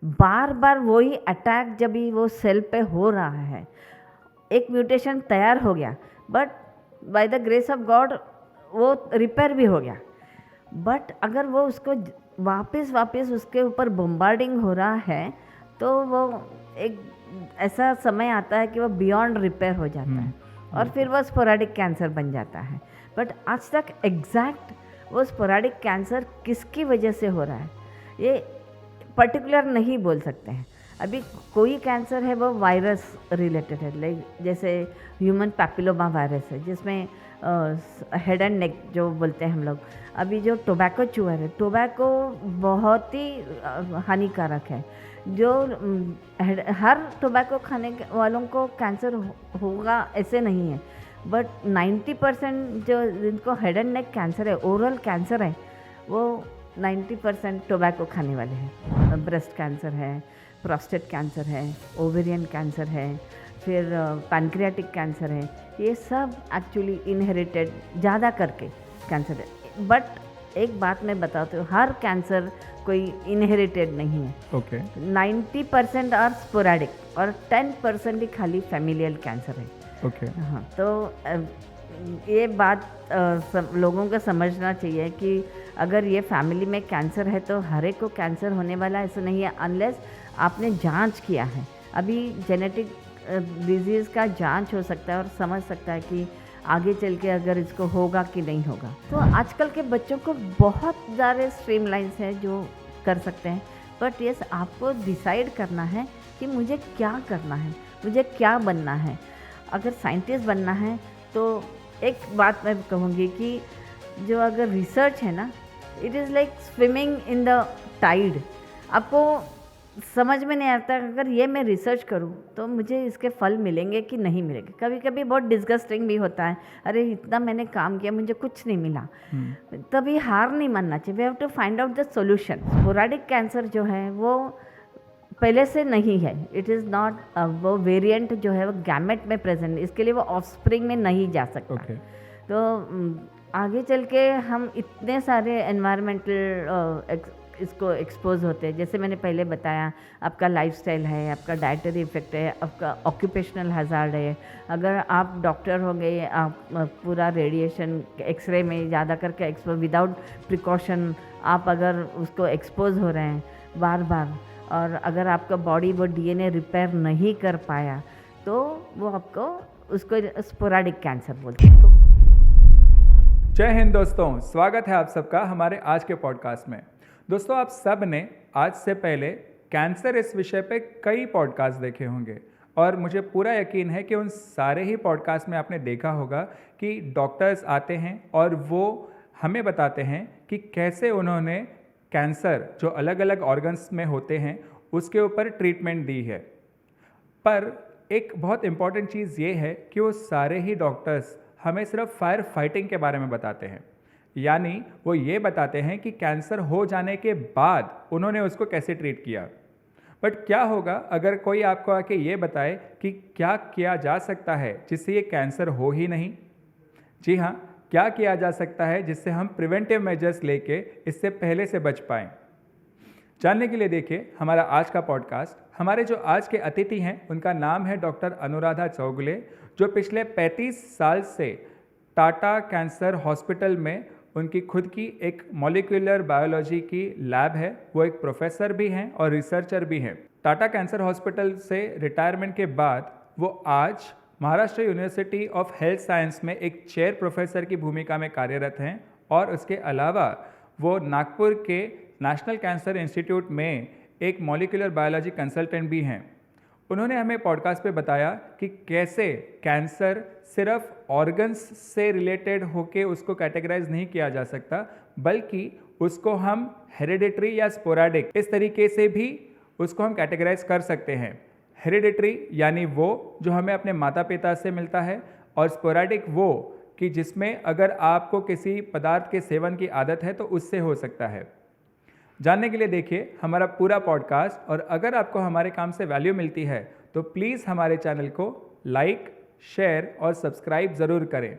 बार बार वही अटैक जब भी वो सेल पे हो रहा है, एक म्यूटेशन तैयार हो गया, but by the grace of God वो रिपेयर भी हो गया। बट अगर वो उसको वापस उसके ऊपर बम्बार्डिंग हो रहा है तो वो एक ऐसा समय आता है कि वो बियॉन्ड रिपेयर हो जाता है और फिर वो स्पोराडिक कैंसर बन जाता है। बट आज तक एग्जैक्ट वो स्पोराडिक कैंसर किसकी वजह से हो रहा है ये पर्टिकुलर नहीं बोल सकते हैं। अभी कोई कैंसर है वो वायरस रिलेटेड है, लाइक जैसे ह्यूमन पैपिलोमा वायरस है जिसमें हेड एंड नेक जो बोलते हैं हम लोग। अभी जो टोबैको चूअर है, टोबैको बहुत ही हानिकारक है। जो हर टोबैको खाने वालों को कैंसर होगा ऐसे नहीं है, बट 90% जो जिनको हेड एंड नेक कैंसर है, ओरल कैंसर है, वो 90% टोबैको खाने वाले हैं। ब्रेस्ट कैंसर है, प्रोस्टेट कैंसर है, ओवेरियन कैंसर है, फिर पैनक्रियाटिक कैंसर है, ये सब एक्चुअली इनहेरिटेड ज़्यादा करके कैंसर है। बट एक बात मैं बताती हूँ, हर कैंसर कोई इनहेरिटेड नहीं है। ओके 90% और स्पोराडिक और 10% ही खाली फैमिलियल कैंसर है। ओके हाँ, तो ये बात लोगों को समझना चाहिए कि अगर ये फैमिली में कैंसर है तो हर एक को कैंसर होने वाला ऐसा नहीं है, अनलेस आपने जांच किया है। अभी जेनेटिक डिजीज़ का जांच हो सकता है और समझ सकता है कि आगे चल के अगर इसको होगा कि नहीं होगा। तो आजकल के बच्चों को बहुत ज़्यादा स्ट्रीमलाइंस हैं जो कर सकते हैं, बट यस आपको डिसाइड करना है कि मुझे क्या करना है, मुझे क्या बनना है। अगर साइंटिस्ट बनना है तो एक बात मैं कहूँगी कि जो अगर रिसर्च है ना, it is like swimming in the tide. आपको समझ में नहीं आता अगर ये मैं रिसर्च करूँ तो मुझे इसके फल मिलेंगे कि नहीं मिलेंगे। कभी कभी बहुत डिस्गस्टिंग भी होता है, अरे इतना मैंने काम किया मुझे कुछ नहीं मिला। तभी हार नहीं मानना चाहिए, we have to find out the solution. Sporadic cancer जो है वो पहले से नहीं है, इट इज़ नॉट, वो वेरिएंट जो है वो गैमेट में प्रेजेंट, इसके लिए वो ऑफस्प्रिंग में नहीं जा सकता। तो आगे चल के हम इतने सारे एनवायरमेंटल इसको एक्सपोज होते हैं। जैसे मैंने पहले बताया, आपका लाइफस्टाइल है, आपका डाइटरी इफेक्ट है, आपका ऑक्यूपेशनल हज़ार्ड है। अगर आप डॉक्टर हो गए, आप पूरा रेडिएशन एक्सरे में ज़्यादा करके एक्सपोज विदाउट प्रिकॉशन आप अगर उसको एक्सपोज हो रहे हैं बार बार, और अगर आपका बॉडी वो डीएनए रिपेयर नहीं कर पाया तो वो आपको उसको स्पोराडिक कैंसर बोलते हैं। जय हिंद दोस्तों, स्वागत है आप सबका हमारे आज के पॉडकास्ट में। दोस्तों, आप सब ने आज से पहले कैंसर इस विषय पे कई पॉडकास्ट देखे होंगे और मुझे पूरा यकीन है कि उन सारे ही पॉडकास्ट में आपने देखा होगा कि डॉक्टर्स आते हैं और वो हमें बताते हैं कि कैसे उन्होंने कैंसर जो अलग अलग ऑर्गन्स में होते हैं उसके ऊपर ट्रीटमेंट दी है। पर एक बहुत इम्पॉर्टेंट चीज़ ये है कि वो सारे ही डॉक्टर्स हमें सिर्फ फायर फाइटिंग के बारे में बताते हैं, यानी वो ये बताते हैं कि कैंसर हो जाने के बाद उन्होंने उसको कैसे ट्रीट किया। बट क्या होगा अगर कोई आपको आके ये बताए कि क्या किया जा सकता है जिससे ये कैंसर हो ही नहीं? जी हाँ, क्या किया जा सकता है जिससे हम प्रिवेंटिव मेजर्स लेके इससे पहले से बच पाएँ। जानने के लिए देखिए हमारा आज का पॉडकास्ट। हमारे जो आज के अतिथि हैं उनका नाम है डॉक्टर अनुराधा चौगुले, जो पिछले 35 साल से टाटा कैंसर हॉस्पिटल में उनकी खुद की एक मॉलिक्यूलर बायोलॉजी की लैब है। वो एक प्रोफेसर भी हैं और रिसर्चर भी हैं। टाटा कैंसर हॉस्पिटल से रिटायरमेंट के बाद वो आज Maharashtra university of health science में एक चेयर प्रोफेसर की भूमिका में कार्यरत हैं और उसके अलावा वो नागपुर के नेशनल कैंसर इंस्टीट्यूट में एक मॉलिक्यूलर बायोलॉजी कंसल्टेंट भी हैं। उन्होंने हमें पॉडकास्ट पे बताया कि कैसे कैंसर सिर्फ ऑर्गन्स से रिलेटेड होके उसको कैटेगराइज नहीं किया जा सकता, बल्कि उसको हम हेरिडिटरी या स्पोराडिक इस तरीके से भी उसको हम कैटेगराइज कर सकते हैं। हेरिडिटरी यानी वो जो हमें अपने माता पिता से मिलता है, और स्पोराडिक वो कि जिसमें अगर आपको किसी पदार्थ के सेवन की आदत है तो उससे हो सकता है। जानने के लिए देखिए हमारा पूरा पॉडकास्ट, और अगर आपको हमारे काम से वैल्यू मिलती है तो प्लीज़ हमारे चैनल को लाइक, शेयर और सब्सक्राइब ज़रूर करें।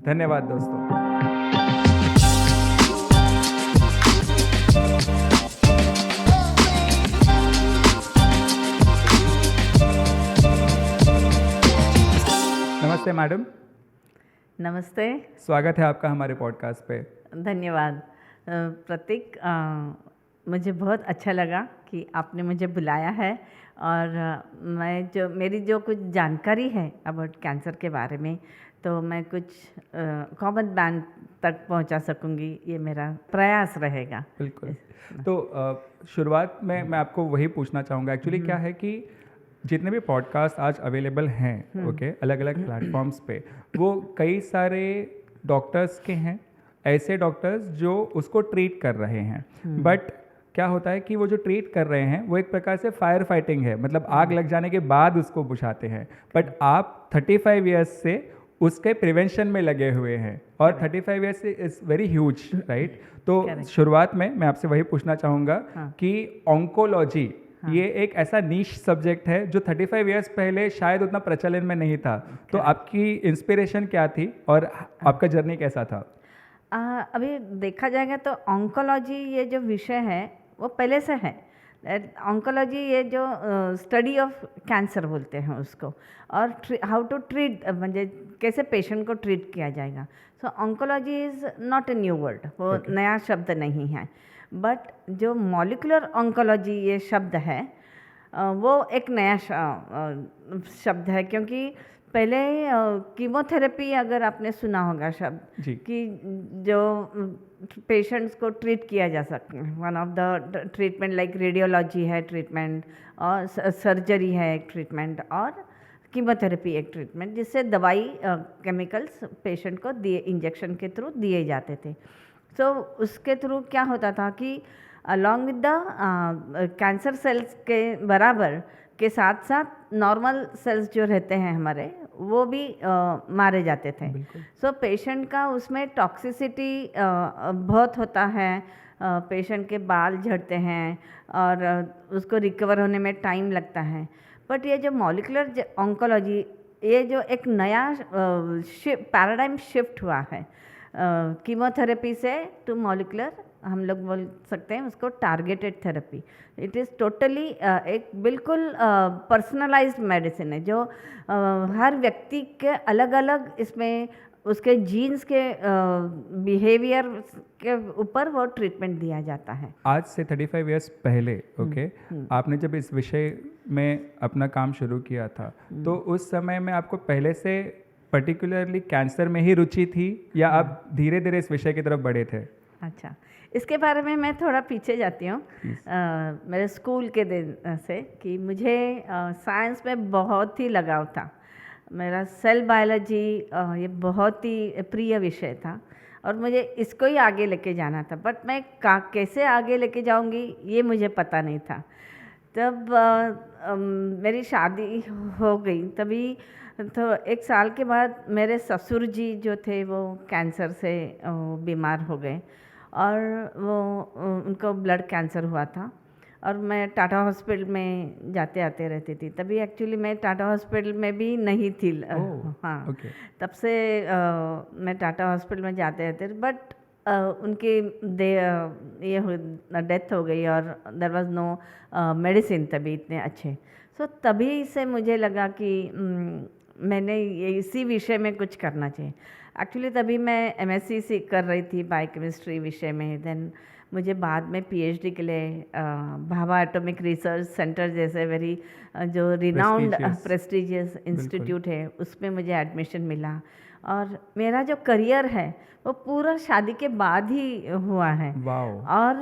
धन्यवाद दोस्तों। नमस्ते मैडम। नमस्ते। स्वागत है आपका हमारे पॉडकास्ट पे। धन्यवाद प्रतीक। मुझे बहुत अच्छा लगा कि आपने मुझे बुलाया है और मेरी जो कुछ जानकारी है अबाउट कैंसर के बारे में, तो मैं कुछ कॉमन मैन तक पहुंचा सकूंगी, ये मेरा प्रयास रहेगा। बिल्कुल। तो शुरुआत में मैं आपको वही पूछना चाहूँगा, एक्चुअली क्या है कि जितने भी पॉडकास्ट आज अवेलेबल हैं, ओके, अलग अलग प्लेटफॉर्म्स पे, वो कई सारे डॉक्टर्स के हैं, ऐसे डॉक्टर्स जो उसको ट्रीट कर रहे हैं। बट क्या होता है कि वो जो ट्रीट कर रहे हैं वो एक प्रकार से फायर फाइटिंग है, मतलब आग लग जाने के बाद उसको बुझाते हैं। बट आप 35 ईयर्स से उसके प्रिवेंशन में लगे हुए हैं और 35 years is very huge, right? तो शुरुआत में मैं आपसे वही पूछना चाहूँगा कि ऑन्कोलॉजी ये एक ऐसा नीश सब्जेक्ट है जो 35 ईयर्स पहले शायद उतना प्रचलन में नहीं था। तो आपकी इंस्पिरेशन क्या थी और आपका जर्नी कैसा था? अभी देखा जाएगा तो ऑन्कोलॉजी ये जो विषय है वो पहले से है। ऑन्कोलॉजी ये जो स्टडी ऑफ कैंसर बोलते हैं उसको, और हाउ टू ट्रीट, म्हणजे कैसे पेशेंट को ट्रीट किया जाएगा। So oncology is not a new word, वो नया शब्द नहीं है। बट जो मॉलिकुलर ऑन्कोलॉजी ये शब्द है वो एक नया शब्द है, क्योंकि पहले कीमोथेरेपी, अगर आपने सुना होगा शब्द, कि जो पेशेंट्स को ट्रीट किया जा सकता है, one of the treatment like radiology है ट्रीटमेंट, और सर्जरी है एक ट्रीटमेंट, और कीमोथेरेपी एक ट्रीटमेंट, जिससे दवाई केमिकल्स पेशेंट को दिए, इंजेक्शन के थ्रू दिए जाते थे। तो उसके थ्रू क्या होता था कि along with the cancer cells के बराबर के साथ साथ नॉर्मल सेल्स जो रहते हैं हमारे, वो भी मारे जाते थे। सो पेशेंट का उसमें टॉक्सिसिटी बहुत होता है, पेशेंट के बाल झड़ते हैं और उसको रिकवर होने में टाइम लगता है। बट ये जो मॉलिकुलर ऑन्कोलॉजी, ये जो एक नया पैराडाइम शिफ्ट हुआ है कीमोथेरेपी से टू मॉलिकुलर, हम लोग बोल सकते हैं उसको targeted therapy. It is totally एक बिल्कुल पर्सनलाइज्ड मेडिसिन है, जो हर व्यक्ति के अलग अलग इसमें उसके जीन्स के बिहेवियर के ऊपर वो ट्रीटमेंट दिया जाता है। आज से 35 इयर्स पहले, ओके, आपने जब इस विषय में अपना काम शुरू किया था, तो उस समय में आपको पहले से पर्टिकुलरली कैंसर में ही रुचि थी या आप धीरे धीरे इस विषय की तरफ बढ़े थे? अच्छा, इसके बारे में मैं थोड़ा पीछे जाती हूँ मेरे स्कूल के दिन से, कि मुझे साइंस में बहुत ही लगाव था। मेरा सेल बायोलॉजी ये बहुत ही प्रिय विषय था और मुझे इसको ही आगे लेके जाना था। बट मैं कैसे आगे लेके जाऊँगी ये मुझे पता नहीं था। तब मेरी शादी हो गई, तभी तो एक साल के बाद मेरे ससुर जी जो थे वो कैंसर से बीमार हो गए, और वो उनको ब्लड कैंसर हुआ था, और मैं टाटा हॉस्पिटल में जाते आते रहती थी। तभी एक्चुअली मैं टाटा हॉस्पिटल में भी नहीं थी। हाँ, तब से मैं टाटा हॉस्पिटल में जाते रहते, बट उनकी ये डेथ हो गई और देयर वाज नो मेडिसिन तभी इतने अच्छे। सो तभी से मुझे लगा कि मैंने इसी विषय में कुछ करना चाहिए। एक्चुअली तभी मैं MSc कर रही थी बायोकेमिस्ट्री विषय में। देन मुझे बाद में PhD के लिए भाभा एटॉमिक रिसर्च सेंटर जैसे वेरी जो रिनाउंड प्रेस्टिजियस इंस्टीट्यूट है, उसमें मुझे एडमिशन मिला। और मेरा जो करियर है वो पूरा शादी के बाद ही हुआ है। और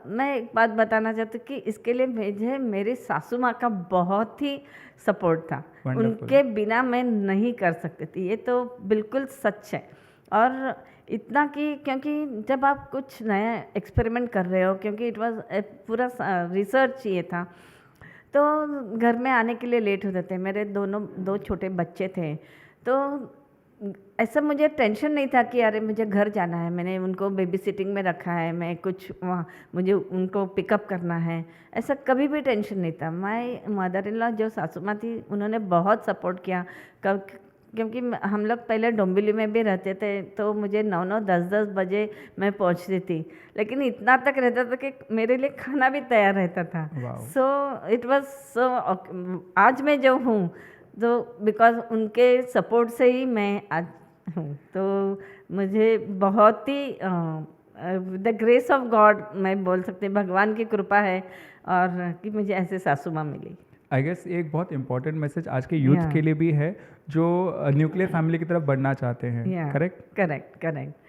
मैं एक बात बताना चाहती हूँ कि इसके लिए मुझे मेरी सासू माँ का बहुत ही सपोर्ट था। उनके बिना मैं नहीं कर सकती थी, ये तो बिल्कुल सच है। और इतना कि क्योंकि जब आप कुछ नया एक्सपेरिमेंट कर रहे हो, क्योंकि इट वाज पूरा रिसर्च ये था, तो घर में आने के लिए लेट होते थे। मेरे दो छोटे बच्चे थे, तो ऐसा मुझे टेंशन नहीं था कि अरे मुझे घर जाना है, मैंने उनको बेबी सिटिंग में रखा है, मैं कुछ वहाँ मुझे उनको पिकअप करना है, ऐसा कभी भी टेंशन नहीं था। माय मदर इन लॉ जो सासू माँ थी, उन्होंने बहुत सपोर्ट किया। क्योंकि हम लोग पहले डोंबिवली में भी रहते थे, तो मुझे 9-9, 10-10 बजे मैं पहुंचती थी, लेकिन इतना तक रहता था कि मेरे लिए खाना भी तैयार रहता था। सो इट वाज सो, आज मैं जो हूँ तो बिकॉज़ उनके सपोर्ट से ही मैं आज हूँ। तो मुझे बहुत ही द ग्रेस ऑफ गॉड मैं बोल सकती हूँ, भगवान की कृपा है और कि मुझे ऐसे सासू माँ मिली। आई गेस एक बहुत इंपॉर्टेंट मैसेज आज के यूथ Yeah. के लिए भी है जो न्यूक्लियर फैमिली की तरफ बढ़ना चाहते हैं, या करेक्ट? Correct correct.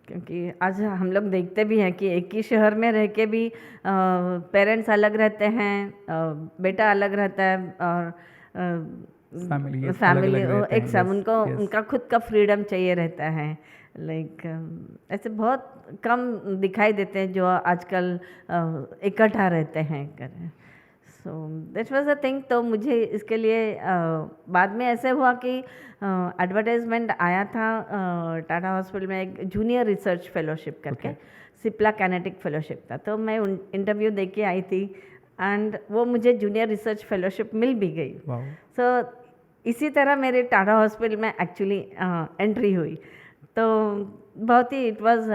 क्योंकि आज हम लोग देखते भी हैं कि एक ही शहर में रह के भी पेरेंट्स अलग रहते हैं, बेटा अलग रहता है और फैमिली फैमिली रहते एक हैं, सब yes, उनको yes. उनका खुद का फ्रीडम चाहिए रहता है। लाइक ऐसे बहुत कम दिखाई देते हैं जो आजकल इकट्ठा रहते हैं करें। So that was a thing. तो मुझे इसके लिए बाद में ऐसे हुआ कि एडवर्टाइजमेंट आया था टाटा हॉस्पिटल में, एक जूनियर रिसर्च फेलोशिप करके Okay. सिप्ला कैनेटिक फेलोशिप था। तो मैं इंटरव्यू दे के आई थी एंड वो मुझे जूनियर रिसर्च फेलोशिप मिल भी गई। वाओ, सो इसी तरह मेरे टाटा हॉस्पिटल में एक्चुअली एंट्री हुई। तो बहुत ही it was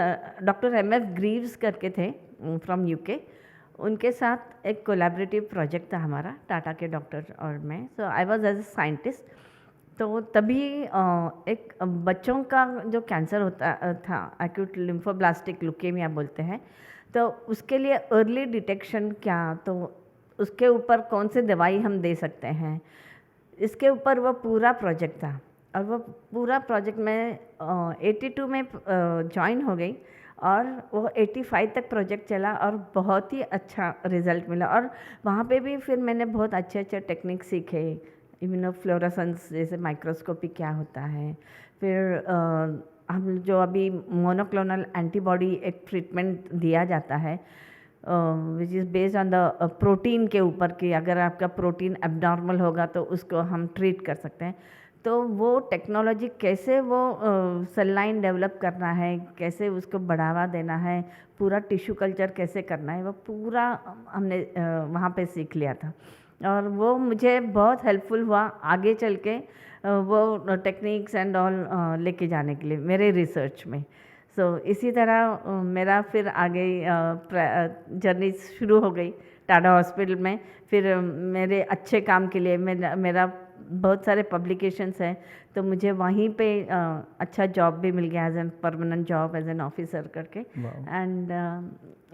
doctor MF. Greaves करके थे फ्रॉम यूके, उनके साथ एक कोलैबोरेटिव प्रोजेक्ट था हमारा, टाटा के डॉक्टर और मैं। So I was as a scientist. तो तभी एक बच्चों का जो कैंसर होता था, एक्यूट लिम्फोब्लास्टिक ल्यूकेमिया बोलते हैं, तो उसके लिए अर्ली डिटेक्शन क्या, तो उसके ऊपर कौन से दवाई हम दे सकते हैं, इसके ऊपर वो पूरा प्रोजेक्ट था। और वो पूरा प्रोजेक्ट मैं 82 में ज्वाइन हो गई और वो 85 तक प्रोजेक्ट चला और बहुत ही अच्छा रिज़ल्ट मिला। और वहाँ पे भी फिर मैंने बहुत अच्छे अच्छे टेक्निक सीखे, इम्यूनोफ्लोरेसेंस जैसे माइक्रोस्कोपी क्या होता है, फिर हम जो अभी मोनोक्लोनल एंटीबॉडी एक ट्रीटमेंट दिया जाता है which is based on the protein के ऊपर, कि अगर आपका प्रोटीन एबनॉर्मल होगा तो उसको हम ट्रीट कर सकते हैं। तो वो टेक्नोलॉजी कैसे वो सेल लाइन डेवलप करना है, कैसे उसको बढ़ावा देना है, पूरा टिश्यू कल्चर कैसे करना है, वो पूरा हमने वहाँ पे सीख लिया था। और वो मुझे बहुत हेल्पफुल हुआ आगे चल के वो टेक्निक्स एंड ऑल लेके जाने के लिए मेरे रिसर्च में। सो इसी तरह मेरा फिर आगे जर्नी शुरू हो गई टाटा हॉस्पिटल में। फिर मेरे अच्छे काम के लिए मेरा बहुत सारे पब्लिकेशंस हैं, तो मुझे वहीं पे अच्छा जॉब भी मिल गया as an permanent job as an officer करके। एंड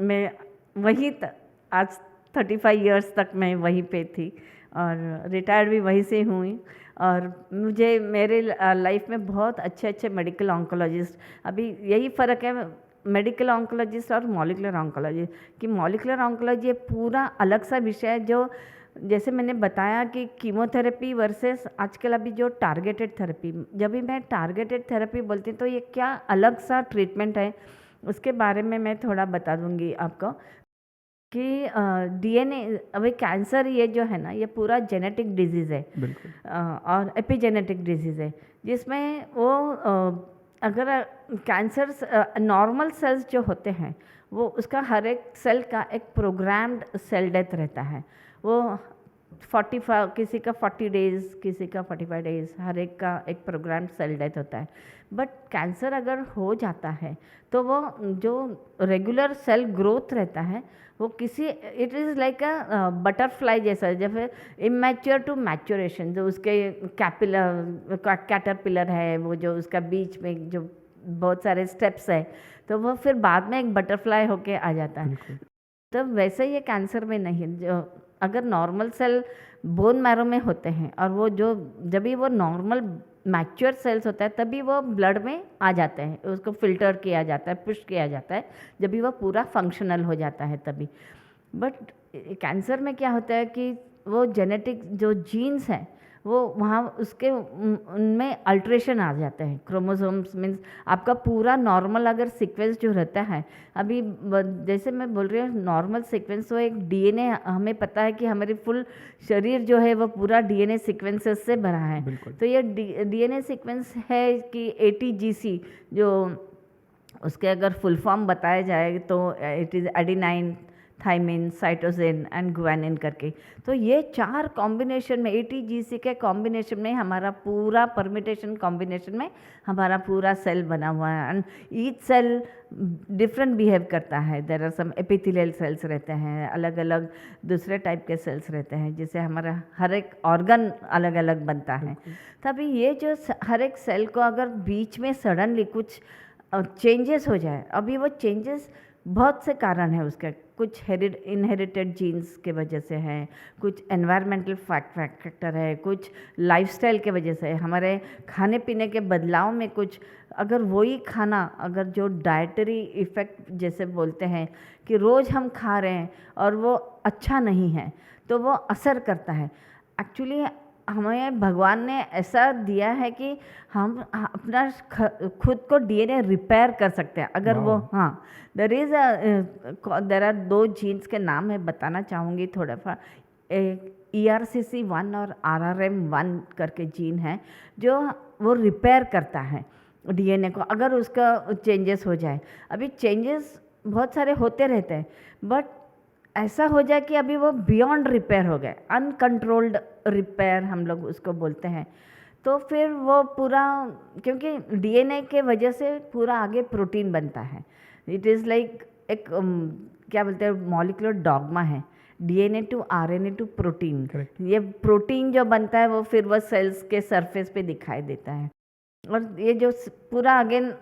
मैं वहीं आज 35 इयर्स तक मैं वहीं पे थी और रिटायर्ड भी वहीं से हुई। और मुझे मेरे लाइफ में बहुत अच्छे अच्छे मेडिकल ऑन्कोलॉजिस्ट, अभी यही फ़र्क है मेडिकल ऑन्कोलॉजिस्ट और मॉलिकुलर ऑन्कोलॉजी, कि मॉलिकुलर ऑन्कोलॉजी एक पूरा अलग सा विषय है, जो जैसे मैंने बताया कि कीमोथेरेपी वर्सेस आजकल अभी जो टारगेटेड थेरेपी, जब भी मैं टारगेटेड थेरेपी बोलती हूँ तो ये क्या अलग सा ट्रीटमेंट है, उसके बारे में मैं थोड़ा बता दूँगी आपको कि डीएनए, अभी कैंसर ये जो है ना, ये पूरा जेनेटिक डिजीज़ है और एपिजेनेटिक डिजीज़ है, जिसमें वो अगर कैंसर नॉर्मल सेल्स जो होते हैं वो उसका हर एक सेल का एक प्रोग्राम्ड सेल डेथ रहता है। वो 45 किसी का 40 डेज़, किसी का 45 डेज़, हर एक का एक प्रोग्राम सेल डेथ होता है। बट कैंसर अगर हो जाता है तो वो जो रेगुलर सेल ग्रोथ रहता है वो किसी, it is like a butterfly जैसा, जैसे इमैच्योर टू मैच्योरेशन, जो उसके कैटरपिलर है, वो जो उसका बीच में जो बहुत सारे स्टेप्स है, तो वो फिर बाद में एक बटरफ्लाई होके आ जाता है। तो वैसे ये कैंसर में नहीं, जो अगर नॉर्मल सेल बोन मैरो में होते हैं और वो जो जब भी वो नॉर्मल मैच्योर सेल्स होता है तभी वो ब्लड में आ जाते हैं, उसको फिल्टर किया जाता है, पुश किया जाता है, जब भी वो पूरा फंक्शनल हो जाता है तभी। बट कैंसर में क्या होता है कि वो जेनेटिक जो जीन्स हैं वो वहाँ उसके उनमें अल्ट्रेशन आ जाते हैं, क्रोमोसोम्स मीन्स आपका पूरा नॉर्मल अगर सीक्वेंस जो रहता है, अभी जैसे मैं बोल रही हूँ नॉर्मल सीक्वेंस, वो एक डीएनए, हमें पता है कि हमारी फुल शरीर जो है वो पूरा डीएनए सीक्वेंसेस से भरा है। तो ये डीएनए सीक्वेंस है कि ATGC, जो उसके अगर फुल फॉर्म बताया जाए तो it is adenine thymine, cytosine and guanine करके। तो ये 4 कॉम्बिनेशन में ATGC के कॉम्बिनेशन में हमारा पूरा परमिटेशन कॉम्बिनेशन में हमारा पूरा सेल बना हुआ है। And each cell different behave करता है। There are some epithelial cells रहते हैं, अलग अलग दूसरे टाइप के सेल्स रहते हैं, जिससे हमारा हर एक ऑर्गन अलग अलग बनता है। तभी ये जो हर एक सेल को अगर बीच में सडनली कुछ चेंजेस हो जाए, अभी वो चेंजेस बहुत से कारण है उसके, कुछ इनहेरिटेड जीन्स के वजह से है, कुछ एनवायरमेंटल फैक्टर है, कुछ लाइफस्टाइल के वजह से है, हमारे खाने पीने के बदलाव में कुछ, अगर वही खाना, अगर जो डाइटरी इफ़ेक्ट जैसे बोलते हैं कि रोज़ हम खा रहे हैं और वो अच्छा नहीं है, तो वो असर करता है। एक्चुअली हमें भगवान ने ऐसा दिया है कि हम अपना खुद को DNA रिपेयर कर सकते हैं अगर वो, हाँ, देर आर 2 जीन्स के नाम मैं बताना चाहूँगी थोड़ा सा। ERCC1 और RRM1 करके जीन है जो वो रिपेयर करता है DNA को, अगर उसका चेंजेस हो जाए। अभी चेंजेस बहुत सारे होते रहते हैं, बट ऐसा हो जाए कि अभी वो बियॉन्ड रिपेयर हो गए, अनकंट्रोल्ड रिपेयर हम लोग उसको बोलते हैं, तो फिर वो पूरा, क्योंकि DNA के वजह से पूरा आगे प्रोटीन बनता है। इट इज़ लाइक एक क्या बोलते हैं, मॉलिक्यूलर डॉगमा है, DNA to RNA to protein. ये प्रोटीन जो बनता है वो फिर वो सेल्स के सरफेस पे दिखाई देता है, और ये जो पूरा अगेन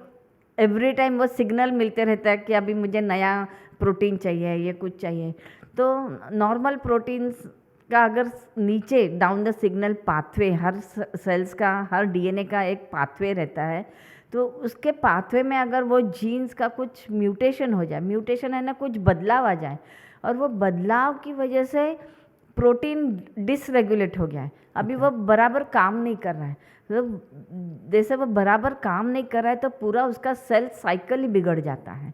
एवरी टाइम वो सिग्नल मिलते रहता है कि अभी मुझे नया प्रोटीन चाहिए, ये कुछ चाहिए। तो नॉर्मल प्रोटीन्स का अगर नीचे डाउन द सिग्नल पाथवे, हर सेल्स का, हर DNA का एक पाथवे रहता है, तो उसके पाथवे में अगर वो जीन्स का कुछ म्यूटेशन हो जाए, म्यूटेशन है ना, कुछ बदलाव आ जाए, और वो बदलाव की वजह से प्रोटीन डिसरेगुलेट हो गया है, अभी वो बराबर काम नहीं कर रहा है, तो जैसे वो बराबर काम नहीं कर रहा है तो पूरा उसका सेल साइकिल ही बिगड़ जाता है।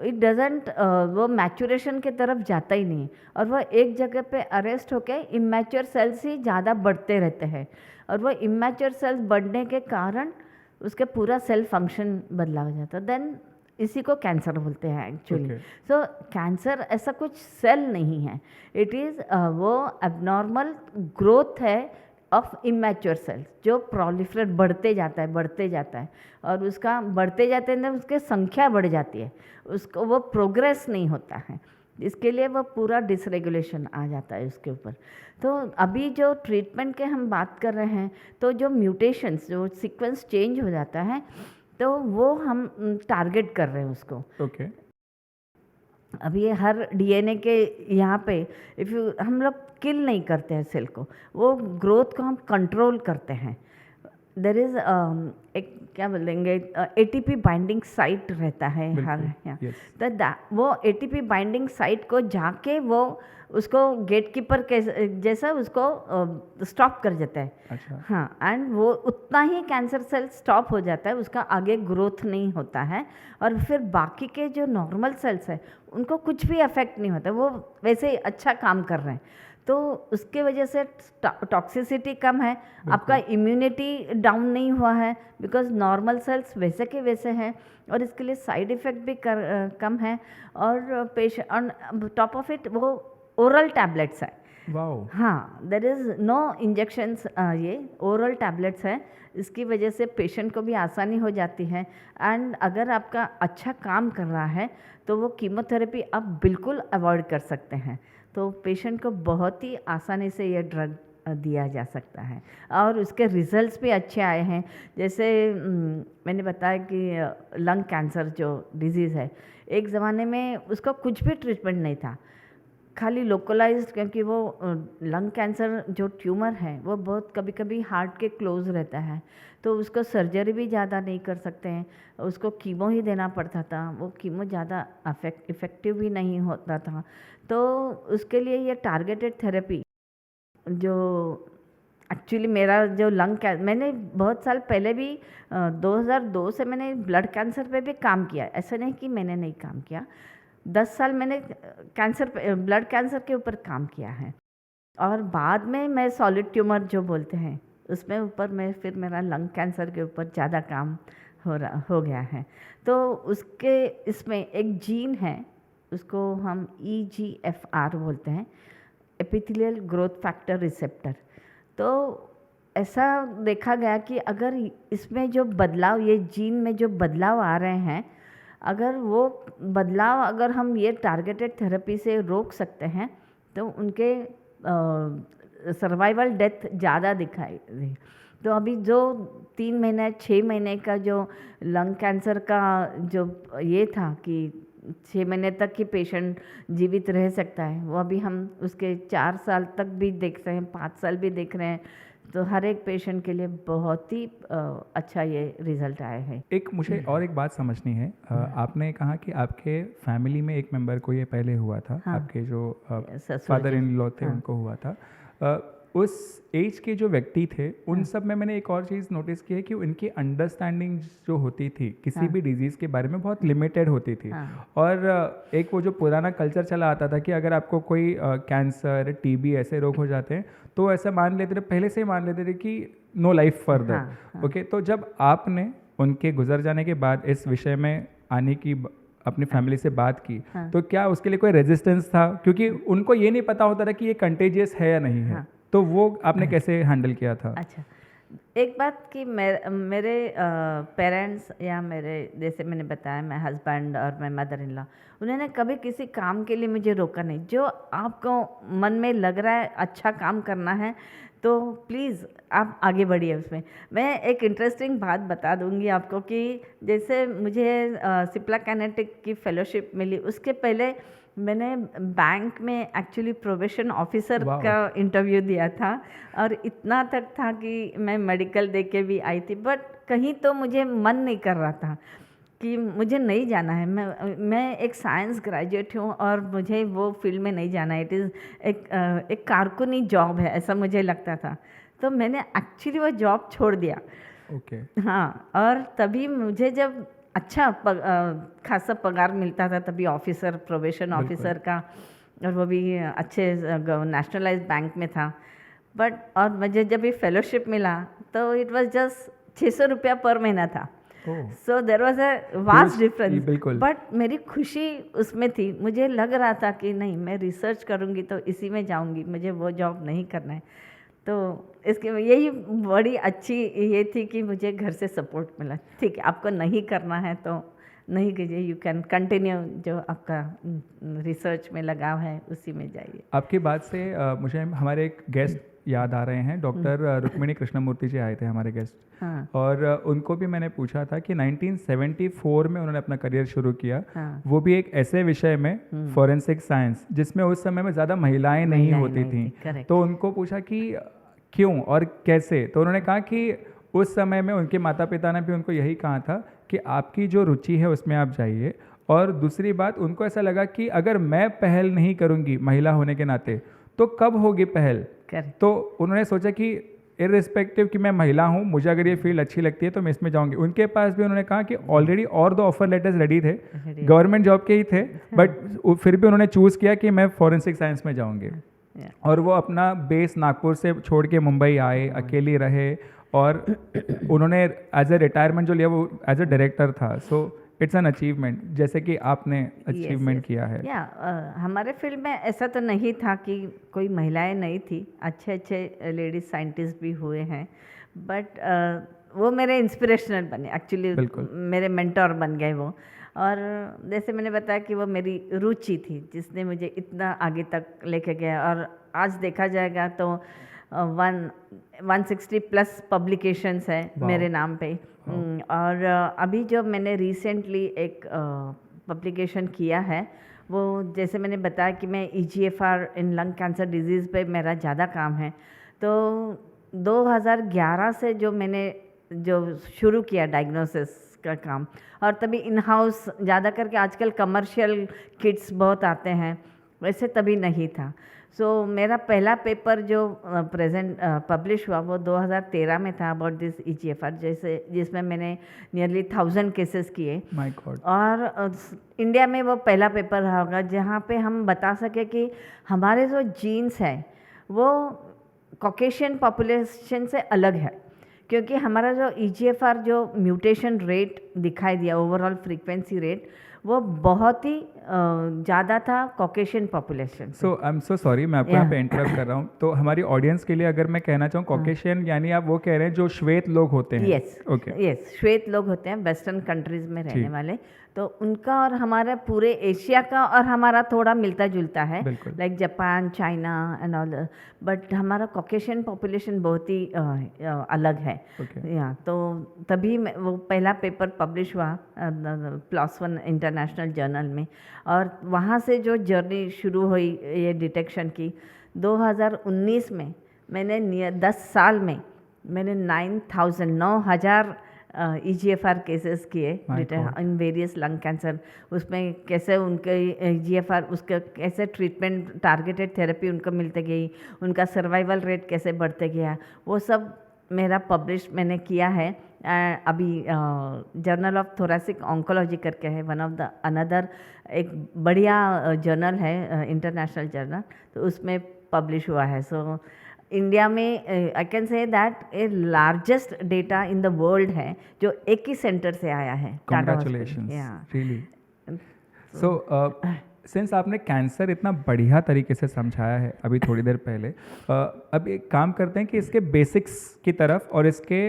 इट डजेंट, वो मैचुरेशन के तरफ जाता ही नहीं, और वो एक जगह पे अरेस्ट होके इमैच्योर सेल्स ही ज़्यादा बढ़ते रहते हैं, और वो इमैच्योर सेल्स बढ़ने के कारण उसके पूरा सेल फंक्शन बदला हो जाता है। देन इसी को कैंसर बोलते हैं एक्चुअली। सो कैंसर ऐसा कुछ सेल नहीं है, इट इज़ वो एबनॉर्मल ग्रोथ है ऑफ इमैच्योर सेल्स, जो प्रोलिफरेट बढ़ते जाता है, और उसका बढ़ते जाते हैं, उसकी संख्या बढ़ जाती है, उसको वो प्रोग्रेस नहीं होता है, इसके लिए वो पूरा डिसरेगुलेशन आ जाता है उसके ऊपर। तो अभी जो ट्रीटमेंट के हम बात कर रहे हैं, तो जो म्यूटेशंस, जो सीक्वेंस चेंज हो जाता है, तो वो हम टारगेट कर रहे हैं उसको। अभी ये हर DNA के यहाँ पे हम लोग किल नहीं करते हैं सेल को, वो ग्रोथ को हम कंट्रोल करते हैं। देर इज़ एक क्या बोलेंगे, ATP बाइंडिंग साइट रहता है हर यहाँ, तो वो ATP बाइंडिंग साइट को जाके वो उसको गेटकीपर के जैसा उसको स्टॉप कर देता है। अच्छा। हाँ, एंड वो उतना ही कैंसर सेल स्टॉप हो जाता है, उसका आगे ग्रोथ नहीं होता है, और फिर बाकी के जो नॉर्मल सेल्स है उनको कुछ भी अफेक्ट नहीं होता, वो वैसे ही अच्छा काम कर रहे हैं। तो उसके वजह से टॉक्सिसिटी कम है, आपका इम्यूनिटी डाउन नहीं हुआ है, बिकॉज नॉर्मल सेल्स वैसे के वैसे हैं, और इसके लिए साइड इफ़ेक्ट भी कम है, और patient on top of it वो ओरल टैबलेट्स है। हाँ, देर इज़ नो इंजेक्शंस, ये ओरल टैबलेट्स है, इसकी वजह से पेशेंट को भी आसानी हो जाती है। एंड अगर आपका अच्छा काम कर रहा है तो वो कीमोथेरेपी आप बिल्कुल अवॉइड कर सकते हैं, तो पेशेंट को बहुत ही आसानी से ये ड्रग दिया जा सकता है, और उसके रिजल्ट्स भी अच्छे आए हैं। जैसे मैंने बताया कि लंग कैंसर जो डिजीज़ है, एक ज़माने में उसका कुछ भी ट्रीटमेंट नहीं था, खाली लोकलाइज्ड, क्योंकि वो लंग कैंसर जो ट्यूमर है वो बहुत कभी कभी हार्ट के क्लोज रहता है, तो उसको सर्जरी भी ज़्यादा नहीं कर सकते हैं, उसको कीमो ही देना पड़ता था, वो कीमो ज़्यादा इफ़ेक्टिव भी नहीं होता था, तो उसके लिए ये टारगेटेड थेरेपी जो एक्चुअली मेरा जो मैंने बहुत साल पहले भी 2002 से मैंने ब्लड कैंसर पे भी काम किया, ऐसा नहीं कि मैंने नहीं काम किया, 10 साल मैंने ब्लड कैंसर के ऊपर काम किया है, और बाद में मैं सॉलिड ट्यूमर जो बोलते हैं उसमें ऊपर मैं फिर मेरा लंग कैंसर के ऊपर ज़्यादा काम हो गया है। तो उसके इसमें एक जीन है उसको हम EGFR बोलते हैं, एपिथेलियल ग्रोथ फैक्टर रिसेप्टर। तो ऐसा देखा गया कि अगर इसमें जो बदलाव, ये जीन में जो बदलाव आ रहे हैं, अगर वो बदलाव अगर हम ये टारगेटेड थेरेपी से रोक सकते हैं तो उनके सर्वाइवल डेथ ज़्यादा दिखाई दी। तो अभी जो 3 महीने 6 महीने का जो लंग कैंसर का जो ये था कि 6 महीने तक ही पेशेंट जीवित रह सकता है, वो अभी हम उसके 4 साल तक भी देख रहे हैं, 5 साल भी देख रहे हैं। तो हर एक पेशेंट के लिए बहुत ही अच्छा ये रिजल्ट आया है। एक मुझे और एक बात समझनी है, आपने कहा कि आपके फैमिली में एक मेंबर को ये पहले हुआ था, हाँ। आपके जो ससुर फादर इन लॉ थे, हाँ। उनको हुआ था। उस एज के जो व्यक्ति थे उन सब में मैंने एक और चीज़ नोटिस की है कि उनकी अंडरस्टैंडिंग जो होती थी किसी भी डिजीज़ के बारे में बहुत लिमिटेड होती थी। और एक वो जो पुराना कल्चर चला आता था कि अगर आपको कोई कैंसर, टीबी ऐसे रोग हो जाते हैं तो ऐसा मान लेते थे, पहले से ही मान लेते थे कि नो लाइफ फर्दर। ओके, तो जब आपने उनके गुजर जाने के बाद इस विषय में आने की अपनी फैमिली से बात की, तो क्या उसके लिए कोई रेजिस्टेंस था? क्योंकि उनको ये नहीं पता होता था कि ये कंटेजियस है या नहीं है। तो वो आपने कैसे हैंडल किया था? अच्छा, एक बात कि मेरे पेरेंट्स या मेरे, जैसे मैंने बताया, मैं हस्बैंड और मैं मदर इन लॉ, उन्होंने कभी किसी काम के लिए मुझे रोका नहीं। जो आपको मन में लग रहा है अच्छा काम करना है तो प्लीज़ आप आगे बढ़िए उसमें। मैं एक इंटरेस्टिंग बात बता दूंगी आपको कि जैसे मुझे सिप्ला काइनेटिक की फेलोशिप मिली, उसके पहले मैंने बैंक में एक्चुअली प्रोबेशन ऑफिसर का इंटरव्यू दिया था और इतना तक था कि मैं मेडिकल दे के भी आई थी, बट कहीं तो मुझे मन नहीं कर रहा था कि मुझे नहीं जाना है। मैं एक साइंस ग्रेजुएट हूँ और मुझे वो फील्ड में नहीं जाना है। इट इज़ एक कारकुनी जॉब है, ऐसा मुझे लगता था। तो मैंने एक्चुअली वो जॉब छोड़ दिया। ओके। हाँ, और तभी मुझे जब अच्छा खासा पगार मिलता था, तभी ऑफिसर, प्रोबेशन ऑफिसर का, और वो भी अच्छे नेशनलाइज्ड बैंक में था। बट और मुझे जब ये फेलोशिप मिला तो इट वाज जस्ट 600 रुपया पर महीना था। So there was a vast difference, but मेरी खुशी उसमें थी। मुझे लग रहा था कि नहीं, मैं रिसर्च करूँगी तो इसी में जाऊँगी, मुझे वो जॉब नहीं करना है। तो इसके यही बड़ी अच्छी ये थी कि मुझे घर से सपोर्ट मिला। ठीक है, आपको नहीं करना है तो नहीं कीजिए, यू कैन कंटिन्यू, जो आपका रिसर्च में लगाव है उसी में जाइए। आपकी बात से मुझे हमारे एक गेस्ट याद आ रहे हैं, डॉक्टर रुक्मिणी कृष्णमूर्ति जी आए थे हमारे गेस्ट। हाँ। और उनको भी मैंने पूछा था कि 1974 में उन्होंने अपना करियर शुरू किया। हाँ। वो भी एक ऐसे विषय में, फॉरेंसिक साइंस, जिसमें उस समय में ज़्यादा महिलाएं नहीं होती थी। तो उनको पूछा कि क्यों और कैसे, तो उन्होंने कहा कि उस समय में उनके माता पिता ने भी उनको यही कहा था कि आपकी जो रुचि है उसमें आप जाइए। और दूसरी बात, उनको ऐसा लगा कि अगर मैं पहल नहीं करूँगी महिला होने के नाते तो कब होगी पहल। तो उन्होंने सोचा कि इररिस्पेक्टिव कि मैं महिला हूँ, मुझे अगर ये फील्ड अच्छी लगती है तो मैं इसमें जाऊँगी। उनके पास भी उन्होंने कहा कि ऑलरेडी और 2 ऑफर लेटर्स रेडी थे, गवर्नमेंट जॉब के ही थे, बट फिर भी उन्होंने चूज़ किया कि मैं फॉरेंसिक साइंस में जाऊँगी। और वो अपना बेस नागपुर से छोड़ के मुंबई आए, अकेली रहे, और उन्होंने एज ए रिटायरमेंट जो लिया वो एज ए डायरेक्टर था। सो इट्स एन अचीवमेंट, जैसे कि आपने अचीवमेंट किया है। हमारे फील्ड में ऐसा तो नहीं था कि कोई महिलाएं नहीं थी, अच्छे अच्छे लेडीज साइंटिस्ट भी हुए हैं, बट वो मेरे इंस्पिरेशनल बने एक्चुअली, मेरे मेंटोर बन गए वो। और जैसे मैंने बताया कि वो मेरी रुचि थी जिसने मुझे इतना आगे तक लेके गया। और आज देखा जाएगा तो 160 प्लस पब्लिकेशंस है मेरे नाम पे। और अभी जो मैंने रिसेंटली एक पब्लिकेशन किया है, वो जैसे मैंने बताया कि मैं EGFR इन लंग कैंसर डिजीज़ पे मेरा ज़्यादा काम है। तो 2011 से जो मैंने जो शुरू किया डायग्नोसिस का काम, और तभी इन हाउस ज़्यादा करके, आजकल कमर्शियल किट्स बहुत आते हैं, वैसे तभी नहीं था। सो मेरा पहला पेपर जो पब्लिश हुआ वो 2013 में था, अबाउट दिस EGFR, जिसमें मैंने नियरली 1000 केसेस किए। My God. और इंडिया में वो पहला पेपर होगा जहाँ पे हम बता सके कि हमारे जो जीन्स हैं वो कॉकेशियन पॉपुलेशन से अलग है, क्योंकि हमारा जो EGFR जो म्यूटेशन रेट दिखाई दिया, ओवरऑल फ्रीक्वेंसी रेट, वो बहुत ही ज़्यादा था Caucasian population. So I am so sorry, मैं आपको यहाँ पे इंटरप्ट कर रहा हूँ। तो हमारी ऑडियंस के लिए अगर मैं कहना चाहूँ, कॉकेशियन यानी आप वो कह रहे हैं जो श्वेत लोग होते हैं? यस, ओके, यस, श्वेत लोग होते हैं वेस्टर्न कंट्रीज में रहने जी। वाले। तो उनका और हमारा पूरे एशिया का और हमारा थोड़ा मिलता जुलता है, बिल्कुल। Like Japan, China and all, but हमारा कॉकेशियन पॉपुलेशन बहुत ही अलग है। ओके, या तो तभी वो पहला पेपर पब्लिश हुआ प्लस वन इंटरनेशनल जर्नल में, और वहाँ से जो जर्नी शुरू हुई ये डिटेक्शन की 2019 में, मैंने 10 साल में मैंने 9,000 EGFR केसेस किए My God. In various lung cancer. उसमें कैसे उनके EGFR उसका कैसे ट्रीटमेंट टारगेटेड थेरेपी उनको मिलते गई, उनका सर्वाइवल रेट कैसे बढ़ते गया, वो सब मेरा पब्लिश मैंने किया है। अभी जर्नल ऑफ थोरेसिक ऑन्कोलॉजी करके है, वन ऑफ द अनदर एक बढ़िया जर्नल है, इंटरनेशनल जर्नल, तो उसमें पब्लिश हुआ है। सो इंडिया में I can say that A largest data in the world है जो एक ही सेंटर से आया है, Tata hospital. Congratulations, really. So since आपने कैंसर इतना बढ़िया तरीके से समझाया है अभी थोड़ी देर पहले, अब एक काम करते हैं कि इसके बेसिक्स की तरफ और इसके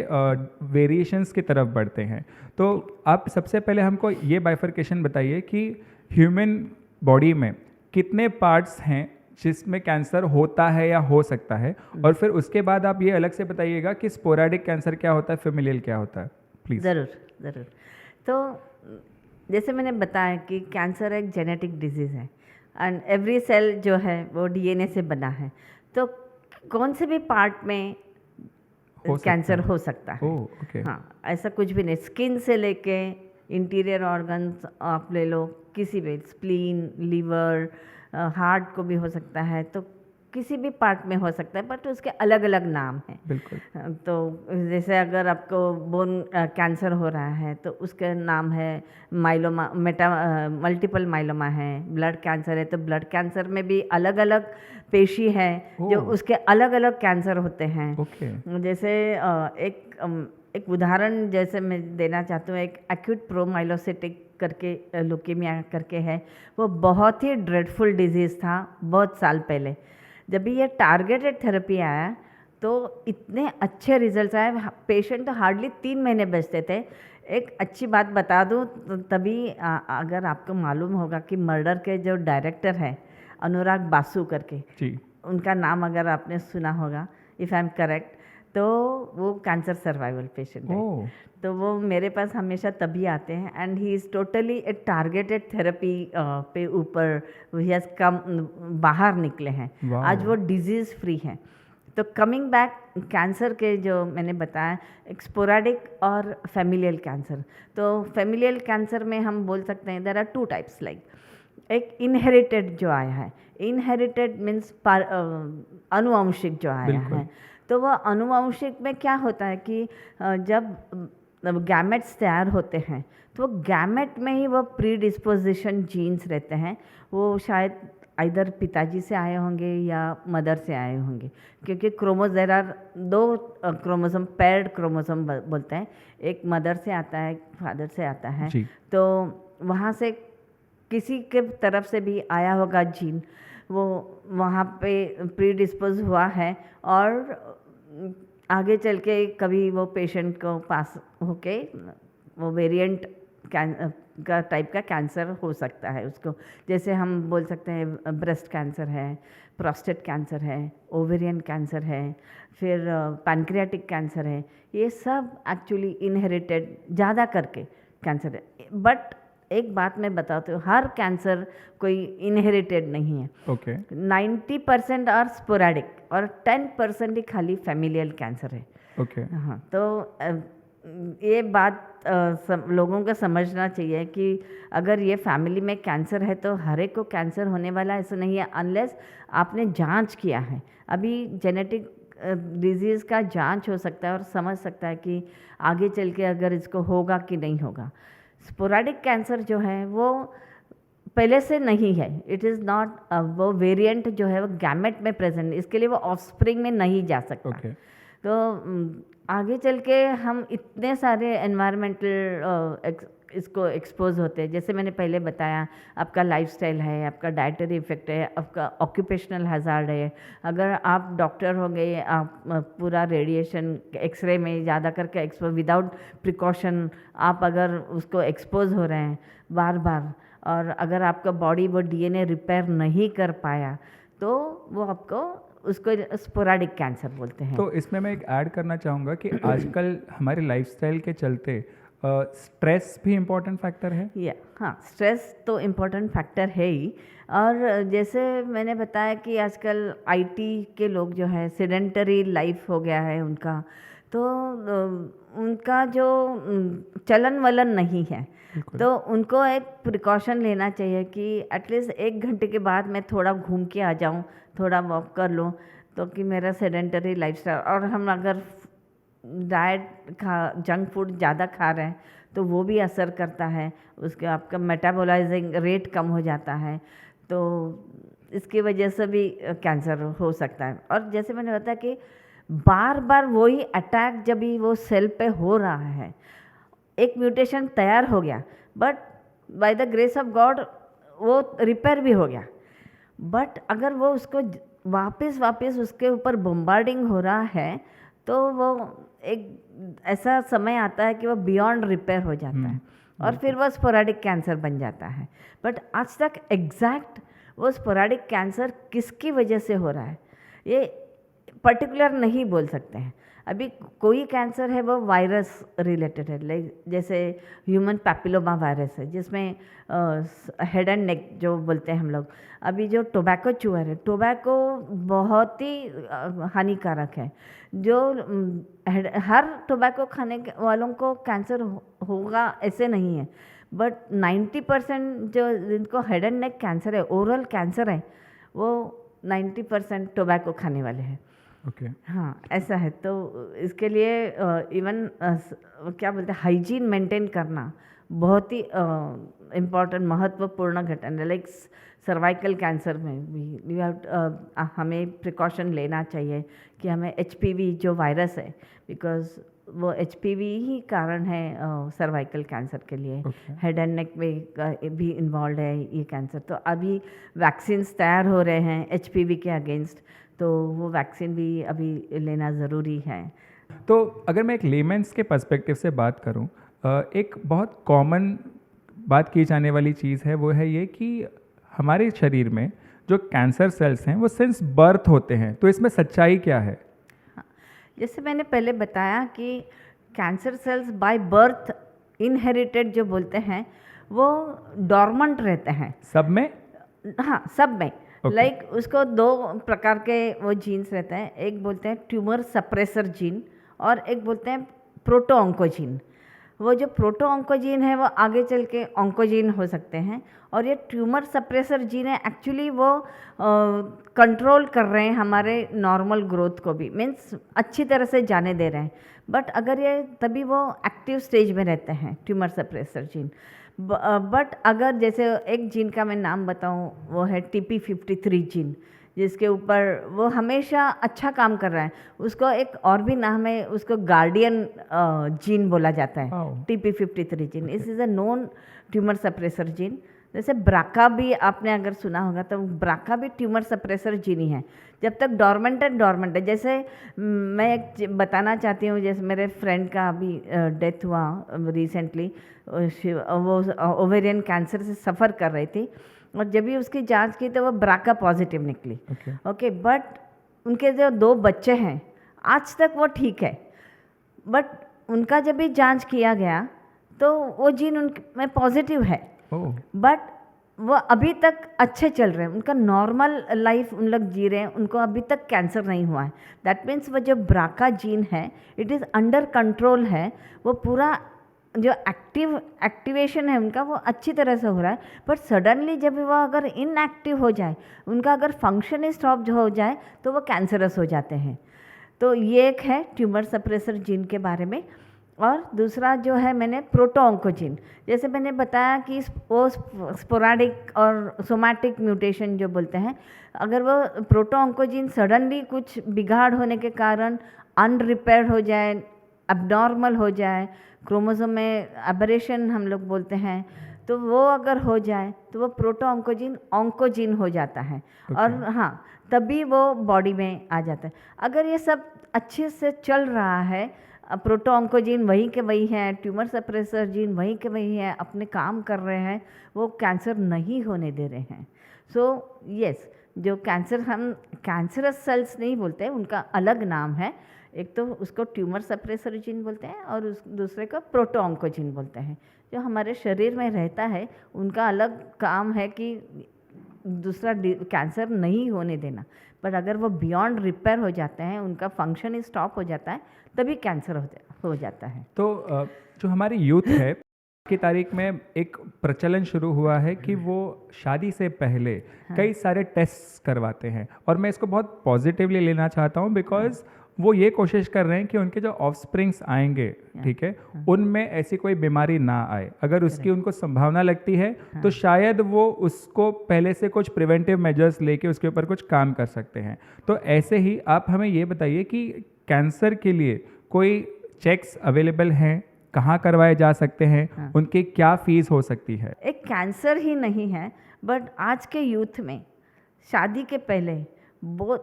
वेरिएशंस की तरफ बढ़ते हैं। तो आप सबसे पहले हमको ये बाइफरकेशन बताइए कि ह्यूमन बॉडी में कितने पार्ट्स हैं जिसमें कैंसर होता है या हो सकता है, और फिर उसके बाद आप ये अलग से बताइएगा कि स्पोराडिक कैंसर क्या होता है, फेमिलियल क्या होता है, प्लीज़। ज़रूर, ज़रूर। तो जैसे मैंने बताया कि कैंसर एक जेनेटिक डिजीज़ है एंड एवरी सेल जो है वो DNA से बना है। तो कौन से भी पार्ट में कैंसर हो सकता है। ओह, ओके। हाँ, ऐसा कुछ भी नहीं, स्किन से लेके इंटीरियर ऑर्गन्स आप ले लो, किसी भी, स्प्लीन, लीवर, हार्ट को भी हो सकता है, तो किसी भी पार्ट में हो सकता है, बट उसके अलग अलग नाम हैं। बिल्कुल। तो जैसे अगर आपको बोन कैंसर हो रहा है तो उसका नाम है माइलोमा, मल्टीपल माइलोमा है। ब्लड कैंसर है तो ब्लड कैंसर में भी अलग अलग पेशी है जो उसके अलग अलग कैंसर होते हैं। ओके। जैसे एक उदाहरण जैसे मैं देना चाहती हूँ, एक एक्यूट प्रोमाइलोसिटिक करके लुकीमिया करके है, वो बहुत ही ड्रेडफुल डिजीज़ था बहुत साल पहले। जब भी ये टारगेटेड थेरेपी आया तो इतने अच्छे रिजल्ट्स आए, पेशेंट तो हार्डली 3 महीने बचते थे। एक अच्छी बात बता दूँ तो तभी अगर आपको मालूम होगा कि मर्डर के जो डायरेक्टर है अनुराग बासु करके, जी। उनका नाम अगर आपने सुना होगा, इफ़ आई एम करेक्ट, तो वो कैंसर सर्वाइवल पेशेंट है। तो वो मेरे पास हमेशा तभी आते हैं and he is totally A targeted therapy पे ऊपर ही हैज़ कम बाहर निकले हैं। आज वो डिजीज़ फ्री हैं। तो कमिंग बैक कैंसर के जो मैंने बताया, एक स्पोराडिक और फेमिलियल कैंसर। तो फेमिलियल कैंसर में हम बोल सकते हैं देयर आर 2 टाइप्स, लाइक एक इनहेरिटेड जो आया है, इनहेरिटेड मीन्स अनुवांशिक जो आया है। तो वह अनुवांशिक में क्या होता है कि जब गैमेट्स तैयार होते हैं तो गैमेट में ही वो प्री डिस्पोजिशन जीन्स रहते हैं, वो शायद इधर पिताजी से आए होंगे या मदर से आए होंगे, क्योंकि there are 2 chromosome, paired chromosome बोलते हैं, एक मदर से आता है, एक फादर से आता है। तो वहाँ से किसी के तरफ से भी आया होगा जीन, वो वहाँ पे प्री डिस्पोज हुआ है और आगे चल के कभी वो पेशेंट को पास होके वो वेरिएंट का टाइप का कैंसर हो सकता है उसको। जैसे हम बोल सकते हैं ब्रेस्ट कैंसर है, प्रोस्टेट कैंसर है, ओवेरियन कैंसर है, फिर पैनक्रियाटिक कैंसर है। ये सब एक्चुअली इनहेरिटेड ज़्यादा करके कैंसर है। बट एक बात मैं बताती हूँ, हर कैंसर कोई इनहेरिटेड नहीं है। ओके। 90% और स्पोराडिक और 10% ही खाली फेमिलियल कैंसर है। ओके। हाँ, तो ये बात लोगों को समझना चाहिए कि अगर ये फैमिली में कैंसर है तो हर एक को कैंसर होने वाला ऐसा नहीं है, अनलेस आपने जांच किया है। अभी जेनेटिक डिजीज़ का जांच हो सकता है और समझ सकता है कि आगे चल के अगर इसको होगा कि नहीं होगा। स्पोराडिक कैंसर जो है वो पहले से नहीं है, इट इज़ नॉट, वो वेरिएंट जो है वो गैमेट में प्रेजेंट, इसके लिए वो ऑफस्प्रिंग में नहीं जा सकता। तो आगे चल के हम इतने सारे एनवायरमेंटल इसको एक्सपोज होते हैं। जैसे मैंने पहले बताया, आपका लाइफस्टाइल है, आपका डाइटरी इफेक्ट है, आपका ऑक्यूपेशनल हजार्ड है। अगर आप डॉक्टर हो गए, आप पूरा रेडिएशन एक्सरे में ज़्यादा करके एक्सपोज विदाउट प्रिकॉशन आप अगर उसको एक्सपोज हो रहे हैं बार बार, और अगर आपका बॉडी वो डीएनए रिपेयर नहीं कर पाया तो वो आपको उसको स्पोराडिक कैंसर बोलते हैं। तो इसमें मैं एक ऐड करना चाहूँगा कि आजकल हमारे लाइफस्टाइल के चलते स्ट्रेस भी इम्पोर्टेंट फैक्टर है। हाँ, स्ट्रेस तो इम्पोर्टेंट फैक्टर है ही। और जैसे मैंने बताया कि आजकल आईटी के लोग जो है सेडेंटरी लाइफ हो गया है उनका, तो उनका जो चलन वलन नहीं है, तो उनको एक प्रिकॉशन लेना चाहिए कि एटलीस्ट 1 घंटे के बाद मैं थोड़ा घूम के आ जाऊँ, थोड़ा वॉक कर लूँ, तो कि मेरा सेडेंटरी लाइफस्टाइल। और हम अगर डाइट जंक फूड ज़्यादा खा रहे हैं तो वो भी असर करता है, उसके आपका मेटाबॉलाइजिंग रेट कम हो जाता है, तो इसकी वजह से भी कैंसर हो सकता है। और जैसे मैंने बताया कि बार बार वही अटैक जब भी वो सेल पे हो रहा है, एक म्यूटेशन तैयार हो गया, but by the grace of God वो रिपेयर भी हो गया, बट अगर वो उसको वापस उसके ऊपर बम्बार्डिंग हो रहा है तो वो एक ऐसा समय आता है कि वो बियॉन्ड रिपेयर हो जाता है और फिर वो स्पोराडिक कैंसर बन जाता है। बट आज तक एग्जैक्ट वो स्पोराडिक कैंसर किसकी वजह से हो रहा है ये पर्टिकुलर नहीं बोल सकते हैं। अभी कोई कैंसर है वो वायरस रिलेटेड है, लाइक जैसे ह्यूमन पैपिलोमा वायरस है जिसमें हेड एंड नेक जो बोलते हैं हम लोग। अभी जो टोबैको चूअर है, टोबैको बहुत ही हानिकारक है, जो हर टोबैको खाने वालों को कैंसर होगा ऐसे नहीं है, बट 90% जो जिनको हेड एंड नेक कैंसर है, ओरल कैंसर है, वो 90% टोबैको खाने वाले हैं। हाँ, ऐसा है। तो इसके लिए इवन क्या बोलते हैं, हाइजीन मेंटेन करना बहुत ही इम्पॉर्टेंट महत्वपूर्ण घटना है। लाइक सर्वाइकल कैंसर में भी हमें प्रिकॉशन लेना चाहिए कि हमें एचपीवी जो वायरस है, बिकॉज वो एचपीवी ही कारण है सर्वाइकल कैंसर के लिए। हेड एंड नेक में भी इन्वॉल्व है ये कैंसर। तो अभी वैक्सीन्स तैयार हो रहे हैं एचपीवी के अगेंस्ट, तो वो वैक्सीन भी अभी लेना ज़रूरी है। तो अगर मैं एक लेमेंस के पर्सपेक्टिव से बात करूं, एक बहुत कॉमन बात की जाने वाली चीज़ है, वो है ये कि हमारे शरीर में जो कैंसर सेल्स हैं वो सिंस बर्थ होते हैं, तो इसमें सच्चाई क्या है? हाँ, जैसे मैंने पहले बताया कि cancer cells by birth inherited जो बोलते हैं वो डॉर्मेंट रहते हैं सब में। हाँ, सब में। लाइक उसको 2 प्रकार के वो जीन्स रहते हैं, एक बोलते हैं ट्यूमर सप्रेसर जीन और एक बोलते हैं प्रोटो ऑन्कोजीन। वो जो प्रोटो ऑन्कोजीन है वो आगे चल के ऑन्कोजीन हो सकते हैं, और ये ट्यूमर सप्रेसर जीन है एक्चुअली वो कंट्रोल कर रहे हैं हमारे नॉर्मल ग्रोथ को भी, मीन्स अच्छी तरह से जाने दे रहे हैं। बट अगर ये तभी वो एक्टिव स्टेज में रहते हैं ट्यूमर सप्रेसर जीन। बट अगर जैसे एक जीन का मैं नाम बताऊं, वो है TP53 जीन, जिसके ऊपर वो हमेशा अच्छा काम कर रहा है। उसको एक और भी नाम है, उसको गार्डियन जीन बोला जाता है। TP53 जीन इस is a known tumour suppressor gene. जैसे ब्राका भी आपने अगर सुना होगा, तो ब्राका भी ट्यूमर सप्रेसर जीन ही है। जब तक डॉर्मेंट है। जैसे मैं एक बताना चाहती हूँ, जैसे मेरे फ्रेंड का अभी डेथ हुआ रिसेंटली, वो ओवेरियन कैंसर से सफ़र कर रही थी, और जब भी उसकी जांच की तो वो ब्राका पॉजिटिव निकली। ओके, बट उनके जो 2 बच्चे हैं आज तक वो ठीक है, बट उनका जब भी जांच किया गया तो वो जीन उनमें पॉजिटिव है, बट वो अभी तक अच्छे चल रहे हैं, उनका नॉर्मल लाइफ उन लोग जी रहे हैं, उनको अभी तक कैंसर नहीं हुआ है। दैट मीन्स वो जो ब्राका जीन है इट इज़ अंडर कंट्रोल है, वो पूरा जो एक्टिवेशन है उनका वो अच्छी तरह से हो रहा है। बट सडनली जब वो अगर इनएक्टिव हो जाए, उनका अगर फंक्शन ही स्टॉप हो जाए, तो वो कैंसरस हो जाते हैं। तो ये एक है ट्यूमर सप्रेसर जीन के बारे में। और दूसरा जो है मैंने प्रोटोऑन्कोजीन, जैसे मैंने बताया कि वो स्पोराडिक और सोमैटिक म्यूटेशन जो बोलते हैं, अगर वो प्रोटोऑन्कोजीन सडनली कुछ बिगाड़ होने के कारण अनरिपेयर हो जाए, अबनॉर्मल हो जाए, क्रोमोसोम में एबरेशन हम लोग बोलते हैं, तो वो अगर हो जाए तो वो प्रोटोऑन्कोजीन ऑन्कोजीन हो जाता है। और हाँ, तभी वो बॉडी में आ जाता है। अगर ये सब अच्छे से चल रहा है, प्रोटोऑन्कोजीन वही के वही हैं, ट्यूमर सप्रेसर जीन वही के वही हैं, अपने काम कर रहे हैं, वो कैंसर नहीं होने दे रहे हैं। सो यस, जो कैंसर हम कैंसरस सेल्स नहीं बोलते हैं, उनका अलग नाम है। एक तो उसको ट्यूमर सप्रेसर जीन बोलते हैं और उस दूसरे को प्रोटोऑन्कोजीन बोलते हैं। जो हमारे शरीर में रहता है उनका अलग काम है कि दूसरा कैंसर नहीं होने देना, पर अगर वो बियॉन्ड रिपेयर हो जाते हैं, उनका फंक्शन ही स्टॉप हो जाता है, तभी कैंसर हो जाता है। तो जो हमारी यूथ है की तारीख में एक प्रचलन शुरू हुआ है कि वो शादी से पहले कई सारे टेस्ट करवाते हैं, और मैं इसको बहुत पॉजिटिवली लेना चाहता हूँ बिकॉज वो ये कोशिश कर रहे हैं कि उनके जो ऑफस्प्रिंग्स आएंगे, ठीक है, उनमें ऐसी कोई बीमारी ना आए। अगर उसकी उनको संभावना लगती है तो शायद वो उसको पहले से कुछ प्रिवेंटिव मेजर्स लेके उसके ऊपर कुछ काम कर सकते हैं। तो ऐसे ही आप हमें ये बताइए कि कैंसर के लिए कोई चेक्स अवेलेबल हैं, कहाँ करवाए जा सकते हैं, उनकी क्या फीस हो सकती है? एक कैंसर ही नहीं है, बट आज के यूथ में शादी के पहले वो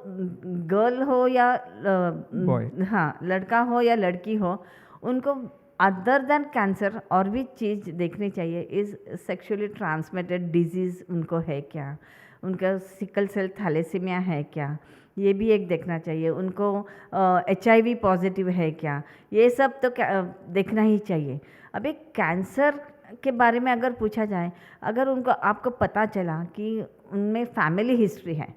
गर्ल हो या हाँ लड़का हो या लड़की हो, उनको अदर देन कैंसर और भी चीज़ देखनी चाहिए। इस सेक्सुअली ट्रांसमिटेड डिजीज़ उनको है क्या, उनका सिकल सेल थैलेसीमिया है क्या, ये भी एक देखना चाहिए। उनको HIV पॉजिटिव है क्या, ये सब तो देखना ही चाहिए। अब एक कैंसर के बारे में अगर पूछा जाए, अगर उनको आपको पता चला कि उनमें फैमिली हिस्ट्री है,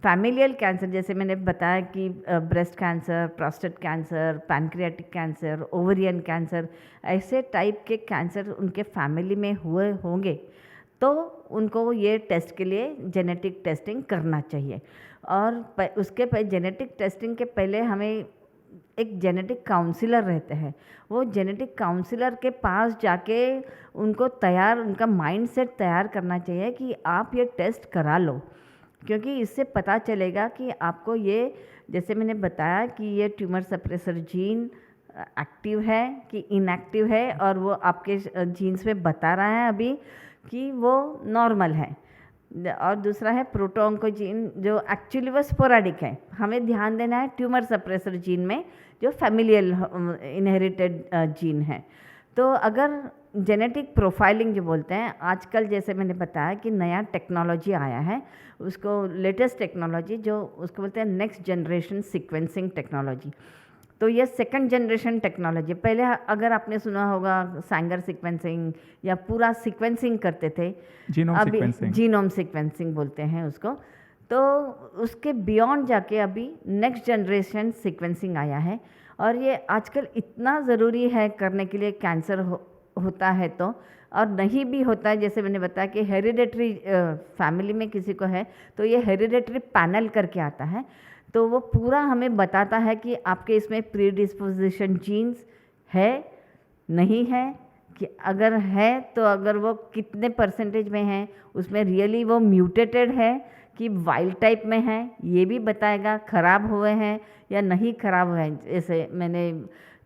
फैमिलियल कैंसर, जैसे मैंने बताया कि breast cancer, prostate cancer, pancreatic cancer, ovarian cancer, ऐसे टाइप के कैंसर उनके फैमिली में हुए होंगे, तो उनको ये टेस्ट के लिए जेनेटिक टेस्टिंग करना चाहिए। और उसके जेनेटिक टेस्टिंग के पहले हमें एक जेनेटिक काउंसलर रहते हैं, वो जेनेटिक काउंसलर के पास जाके उनको उनका माइंड सेट तैयार करना चाहिए कि आप ये टेस्ट करा लो, क्योंकि इससे पता चलेगा कि आपको ये, जैसे मैंने बताया कि ये ट्यूमर सप्रेसर जीन एक्टिव है कि इनएक्टिव है, और वो आपके जीन्स में बता रहा है अभी कि वो नॉर्मल है। और दूसरा है प्रोटोऑन्कोजीन, जो एक्चुअली वो स्पोराडिक है। हमें ध्यान देना है ट्यूमर सप्रेसर जीन में, जो फैमिलियल इनहेरिटेड जीन है। तो अगर जेनेटिक प्रोफाइलिंग जो बोलते हैं आजकल, जैसे मैंने बताया कि नया टेक्नोलॉजी आया है, उसको लेटेस्ट टेक्नोलॉजी जो उसको बोलते हैं नेक्स्ट जनरेशन सीक्वेंसिंग टेक्नोलॉजी। तो ये सेकंड जनरेशन टेक्नोलॉजी। पहले अगर आपने सुना होगा सैंगर सीक्वेंसिंग या पूरा सीक्वेंसिंग करते थे, जीनोम सीक्वेंसिंग बोलते हैं उसको। तो उसके बियॉन्ड जाके अभी नेक्स्ट जनरेशन सीक्वेंसिंग आया है, और ये आजकल इतना ज़रूरी है करने के लिए कैंसर होता है तो, और नहीं भी होता है, जैसे मैंने बताया कि हेरिडेटरी फैमिली में किसी को है तो ये हेरिडेटरी पैनल करके आता है, तो वो पूरा हमें बताता है कि आपके इसमें प्रीडिस्पोजिशन जीन्स है नहीं है, कि अगर है तो अगर वो कितने परसेंटेज में है, उसमें रियली वो म्यूटेटेड है कि वाइल्ड टाइप में है, ये भी बताएगा। ख़राब हुए हैं या नहीं ख़राब हुए हैं, जैसे मैंने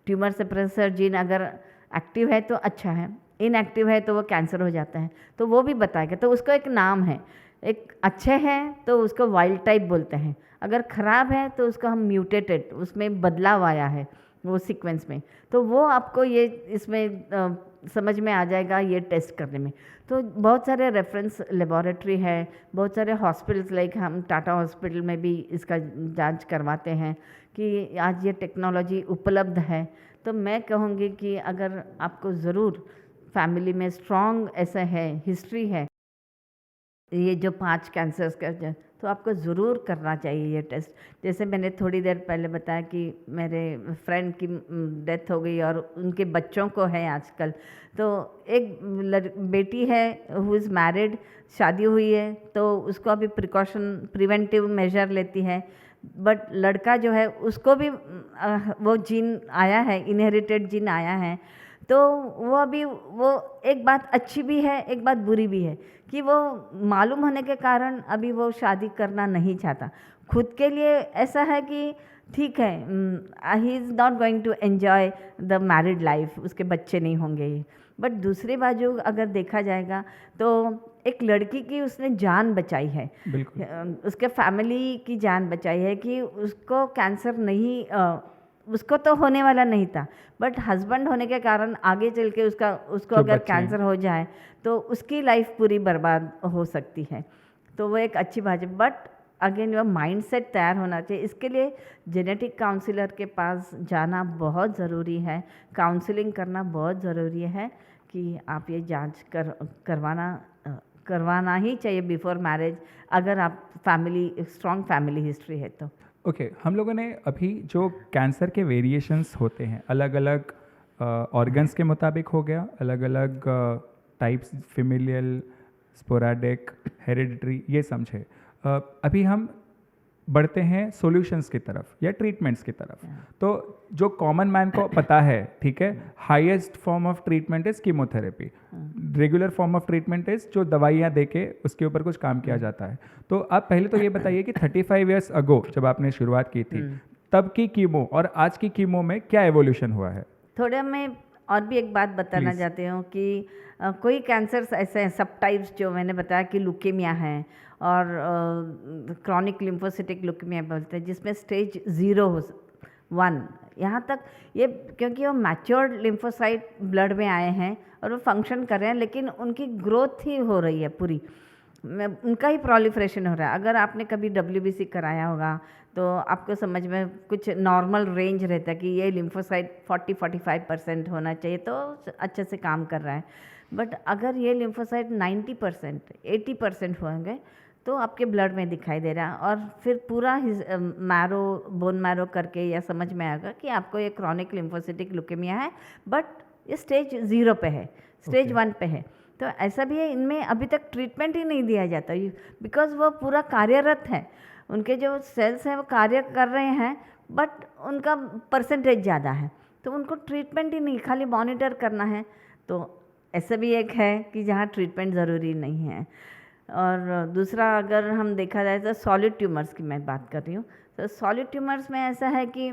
ट्यूमर सप्रेसर जीन अगर एक्टिव है तो अच्छा है, इनएक्टिव है तो वो कैंसर हो जाता है, तो वो भी बताएगा। तो उसको एक नाम है, एक अच्छे हैं तो उसको वाइल्ड टाइप बोलते हैं, अगर ख़राब है तो उसको हम म्यूटेटेड, उसमें बदलाव आया है वो सीक्वेंस में, तो वो आपको ये इसमें समझ में आ जाएगा ये टेस्ट करने में। तो बहुत सारे रेफरेंस लेबोरेटरी है, बहुत सारे हॉस्पिटल्स, लाइक हम टाटा हॉस्पिटल में भी इसका जांच करवाते हैं कि आज ये टेक्नोलॉजी उपलब्ध है। तो मैं कहूँगी कि अगर आपको ज़रूर फैमिली में स्ट्रॉन्ग ऐसा है, हिस्ट्री है ये जो 5 कैंसर्स का, तो आपको ज़रूर करना चाहिए ये टेस्ट। जैसे मैंने थोड़ी देर पहले बताया कि मेरे फ्रेंड की डेथ हो गई और उनके बच्चों को है आजकल, तो एक बेटी है हु इज़ मैरिड, शादी हुई है, तो उसको अभी प्रिवेंटिव मेजर लेती है, बट लड़का जो है उसको भी वो जीन आया है, इनहेरिटेड जीन आया है। तो वो अभी वो एक बात अच्छी भी है, एक बात बुरी भी है कि वो मालूम होने के कारण अभी वो शादी करना नहीं चाहता। खुद के लिए ऐसा है कि ठीक है, he is not going to enjoy the married life, उसके बच्चे नहीं होंगे। बट दूसरी बाजू अगर देखा जाएगा तो एक लड़की की उसने जान बचाई है, बिल्कुल। उसके फैमिली की जान बचाई है कि उसको कैंसर नहीं, उसको तो होने वाला नहीं था, बट हस्बैंड होने के कारण आगे चल के उसको जो अगर बच्चे हैं। कैंसर हो जाए तो उसकी लाइफ पूरी बर्बाद हो सकती है। तो वो एक अच्छी बात है, बट अगेन वो माइंडसेट तैयार होना चाहिए। इसके लिए जेनेटिक काउंसलर के पास जाना बहुत ज़रूरी है, काउंसलिंग करना बहुत ज़रूरी है कि आप ये जांच करवाना ही चाहिए बिफोर मैरिज, अगर आप स्ट्रॉन्ग फैमिली हिस्ट्री है तो। ओके, हम लोगों ने अभी जो कैंसर के वेरिएशंस होते हैं अलग अलग ऑर्गन्स के मुताबिक हो गया, अलग अलग टाइप्स, फेमिलियल, स्पोराडिक, हेरिडिटरी, ये समझे। अभी हम बढ़ते हैं सॉल्यूशंस की तरफ या ट्रीटमेंट्स की तरफ। तो जो कॉमन मैन को पता है, ठीक है, highest form of treatment is chemotherapy. Regular form of treatment is जो दवाइयाँ दे के उसके ऊपर कुछ काम किया जाता है। तो आप पहले तो ये बताइए कि 35 ईयर्स अगो जब आपने शुरुआत की थी तब की कीमो और आज की कीमो में क्या एवोल्यूशन हुआ है? थोड़ा मैं और भी एक बात बताना Please. चाहती हूँ कि कोई कैंसर्स ऐसे हैं, सब टाइप्स जो मैंने बताया कि लुकेमिया है और क्रॉनिक लिम्फोसिटिक लुकेमिया बोलते हैं, जिसमें स्टेज 0 हो 1 यहाँ तक, ये क्योंकि वो मैच्योर्ड लिम्फोसाइट ब्लड में आए हैं और वो फंक्शन कर रहे हैं, लेकिन उनकी ग्रोथ ही हो रही है पूरी, उनका ही प्रोलिफरेशन हो रहा है। अगर आपने कभी WBC कराया होगा तो आपको समझ में कुछ नॉर्मल रेंज रहता है कि ये लिम्फोसाइट 40-45% होना चाहिए तो अच्छे से काम कर रहा है। बट अगर ये लिम्फोसाइट 90%, 80% होंगे तो आपके ब्लड में दिखाई दे रहा है, और फिर पूरा बोन मैरो करके या समझ में आएगा कि आपको ये क्रॉनिक लिम्फोसिटिक लुकेमिया है, बट ये स्टेज 0 पे है, स्टेज 1 पे है। तो ऐसा भी है, इनमें अभी तक ट्रीटमेंट ही नहीं दिया जाता, बिकॉज वो पूरा कार्यरत है, उनके जो सेल्स हैं वो कार्य कर रहे हैं, बट उनका परसेंटेज ज़्यादा है, तो उनको ट्रीटमेंट ही नहीं, खाली मॉनिटर करना है। तो ऐसा भी एक है कि जहाँ ट्रीटमेंट ज़रूरी नहीं है। और दूसरा अगर हम देखा जाए तो सॉलिड ट्यूमर्स की मैं बात कर रही हूँ। तो सॉलिड ट्यूमर्स में ऐसा है कि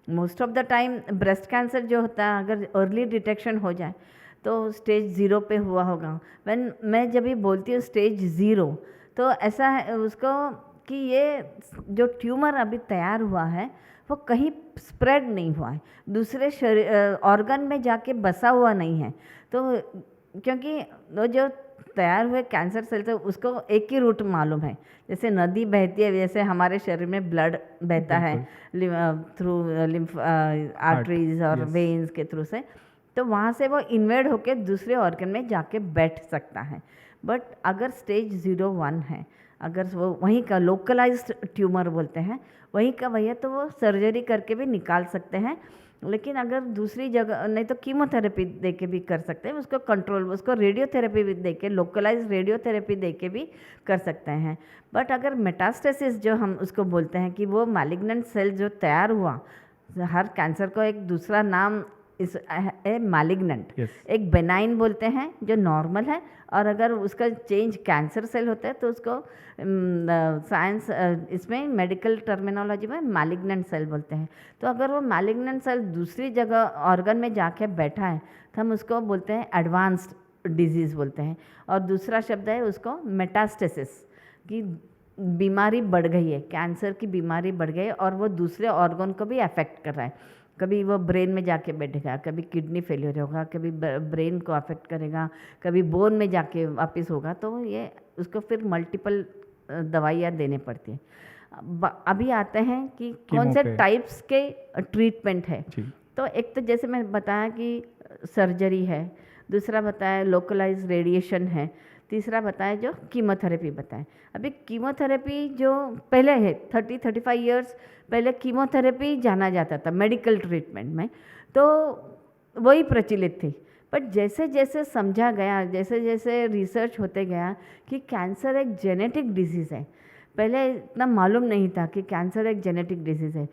most of the time breast cancer जो होता है, अगर अर्ली डिटेक्शन हो जाए तो स्टेज 0 पे हुआ होगा। मैं जब भी बोलती हूँ स्टेज 0, तो ऐसा है उसको कि ये जो ट्यूमर अभी तैयार हुआ है वो कहीं स्प्रेड नहीं हुआ है, दूसरे ऑर्गन में जाके बसा हुआ नहीं है। तो क्योंकि वो जो तैयार हुए कैंसर सेल तो उसको एक ही रूट मालूम है, जैसे नदी बहती है वैसे हमारे शरीर में ब्लड बहता है थ्रू लिम्फ आर्टरीज और वेन्स के थ्रू से, तो वहाँ से वो इन्वेड होके दूसरे ऑर्गन में जाके बैठ सकता है। बट अगर स्टेज 0-1 है, अगर वो वहीं का लोकलाइज्ड ट्यूमर बोलते हैं, वहीं का वही है, तो वो सर्जरी करके भी निकाल सकते हैं। लेकिन अगर दूसरी जगह नहीं तो कीमोथेरेपी दे के भी कर सकते हैं उसको कंट्रोल, उसको रेडियोथेरेपी भी दे के, लोकलाइज रेडियोथेरेपी दे के भी कर सकते हैं। बट अगर मेटास्टेसिस जो हम उसको बोलते हैं कि वो मैलिग्नेंट सेल जो तैयार हुआ, हर कैंसर को एक दूसरा नाम इस मैलिग्नेंट, एक बेनाइन बोलते हैं जो नॉर्मल है, और अगर उसका चेंज कैंसर सेल होता है तो उसको साइंस इसमें मेडिकल टर्मिनोलॉजी में मैलिग्नेंट सेल बोलते हैं। तो अगर वो मैलिग्नेंट सेल दूसरी जगह ऑर्गन में जाके बैठा है तो हम उसको बोलते हैं एडवांस्ड डिजीज़ बोलते हैं। और दूसरा शब्द है उसको मेटास्टेसिस, कि बीमारी बढ़ गई है, कैंसर की बीमारी बढ़ गई है और वो दूसरे ऑर्गन को भी अफेक्ट कर रहा है। कभी वो ब्रेन में जाके बैठेगा, कभी किडनी फेलियर होगा, कभी ब्रेन को अफेक्ट करेगा, कभी बोन में जाके वापस होगा, तो ये उसको फिर मल्टीपल दवाइयाँ देने पड़ती हैं। अभी आते हैं कि कौन से टाइप्स के ट्रीटमेंट है। तो एक तो जैसे मैं बताया कि सर्जरी है, दूसरा बताया लोकलाइज रेडिएशन है, तीसरा बताया जो कीमोथेरेपी बताएं। अभी कीमोथेरेपी जो पहले है 30-35 इयर्स पहले कीमोथेरेपी जाना जाता था मेडिकल ट्रीटमेंट में, तो वही प्रचलित थी। बट जैसे जैसे समझा गया, जैसे जैसे रिसर्च होते गया कि कैंसर एक जेनेटिक डिजीज़ है, पहले इतना मालूम नहीं था कि कैंसर एक जेनेटिक डिजीज़ है।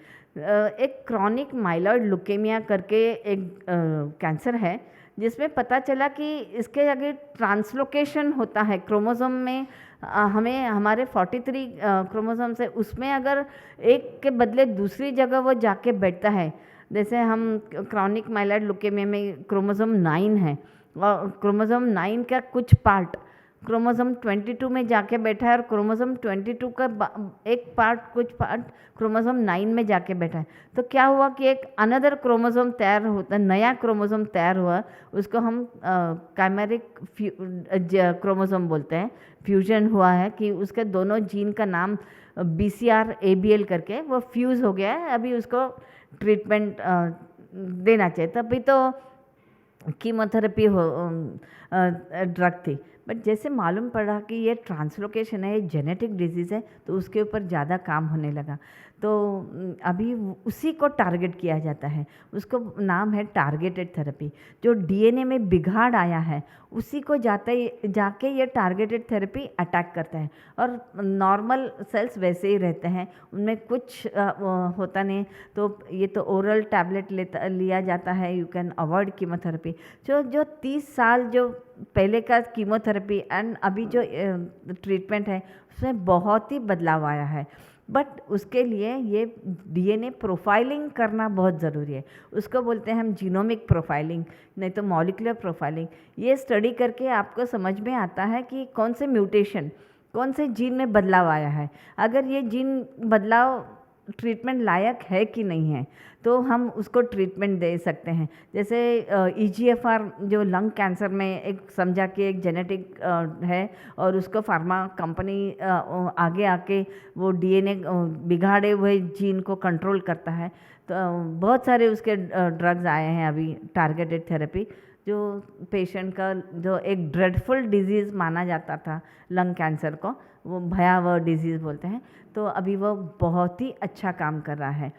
एक क्रॉनिक माइलॉइड ल्यूकेमिया करके एक कैंसर है, जिसमें पता चला कि इसके अगर ट्रांसलोकेशन होता है क्रोमोसोम में, हमें हमारे 43 क्रोमोसोम्स है, उसमें अगर एक के बदले दूसरी जगह वो जाके बैठता है। जैसे हम क्रॉनिक माइलॉइड ल्यूकेमिया में क्रोमोसोम 9 है, और क्रोमोसोम 9 का कुछ पार्ट क्रोमोसोम 22 में जाके बैठा है, और क्रोमोसोम 22 का एक पार्ट, कुछ पार्ट क्रोमोसोम 9 में जाके बैठा है। तो क्या हुआ कि एक अनदर क्रोमोसोम तैयार होता है, नया क्रोमोसोम तैयार हुआ, उसको हम काइमेरिक क्रोमोसोम बोलते हैं। फ्यूजन हुआ है कि उसके दोनों जीन का नाम BCR ABL करके वो फ्यूज़ हो गया है। अभी उसको ट्रीटमेंट देना चाहिए, तभी तो कीमोथेरेपी ड्रग थी। बट जैसे मालूम पड़ा कि ये ट्रांसलोकेशन है, ये जेनेटिक डिजीज़ है, तो उसके ऊपर ज़्यादा काम होने लगा। तो अभी उसी को टारगेट किया जाता है, उसको नाम है टारगेटेड थेरेपी। जो DNA में बिगाड़ आया है उसी को जाके ये टारगेटेड थेरेपी अटैक करता है, और नॉर्मल सेल्स वैसे ही रहते हैं, उनमें कुछ होता नहीं। तो ये तो ओरल टैबलेट लिया जाता है, यू कैन अवॉइड कीमोथेरेपी। जो 30 साल जो पहले का कीमोथेरेपी एंड अभी जो ट्रीटमेंट है, उसमें बहुत ही बदलाव आया है। बट उसके लिए ये DNA प्रोफाइलिंग करना बहुत ज़रूरी है। उसको बोलते हैं हम जीनोमिक प्रोफाइलिंग, नहीं तो मॉलिक्यूलर प्रोफाइलिंग। ये स्टडी करके आपको समझ में आता है कि कौन से म्यूटेशन, कौन से जीन में बदलाव आया है। अगर ये जीन बदलाव ट्रीटमेंट लायक है कि नहीं है, तो हम उसको ट्रीटमेंट दे सकते हैं। जैसे EGFR जो लंग कैंसर में एक समझा कि एक जेनेटिक है, और उसको फार्मा कंपनी आगे आके वो DNA बिगाड़े हुए जीन को कंट्रोल करता है। तो बहुत सारे उसके ड्रग्स आए हैं अभी, टारगेटेड थेरेपी, जो पेशेंट का जो एक ड्रेडफुल डिजीज़ माना जाता था लंग कैंसर को, वो भयावह डिजीज़ बोलते हैं, तो अभी वो बहुत ही अच्छा काम कर रहा है।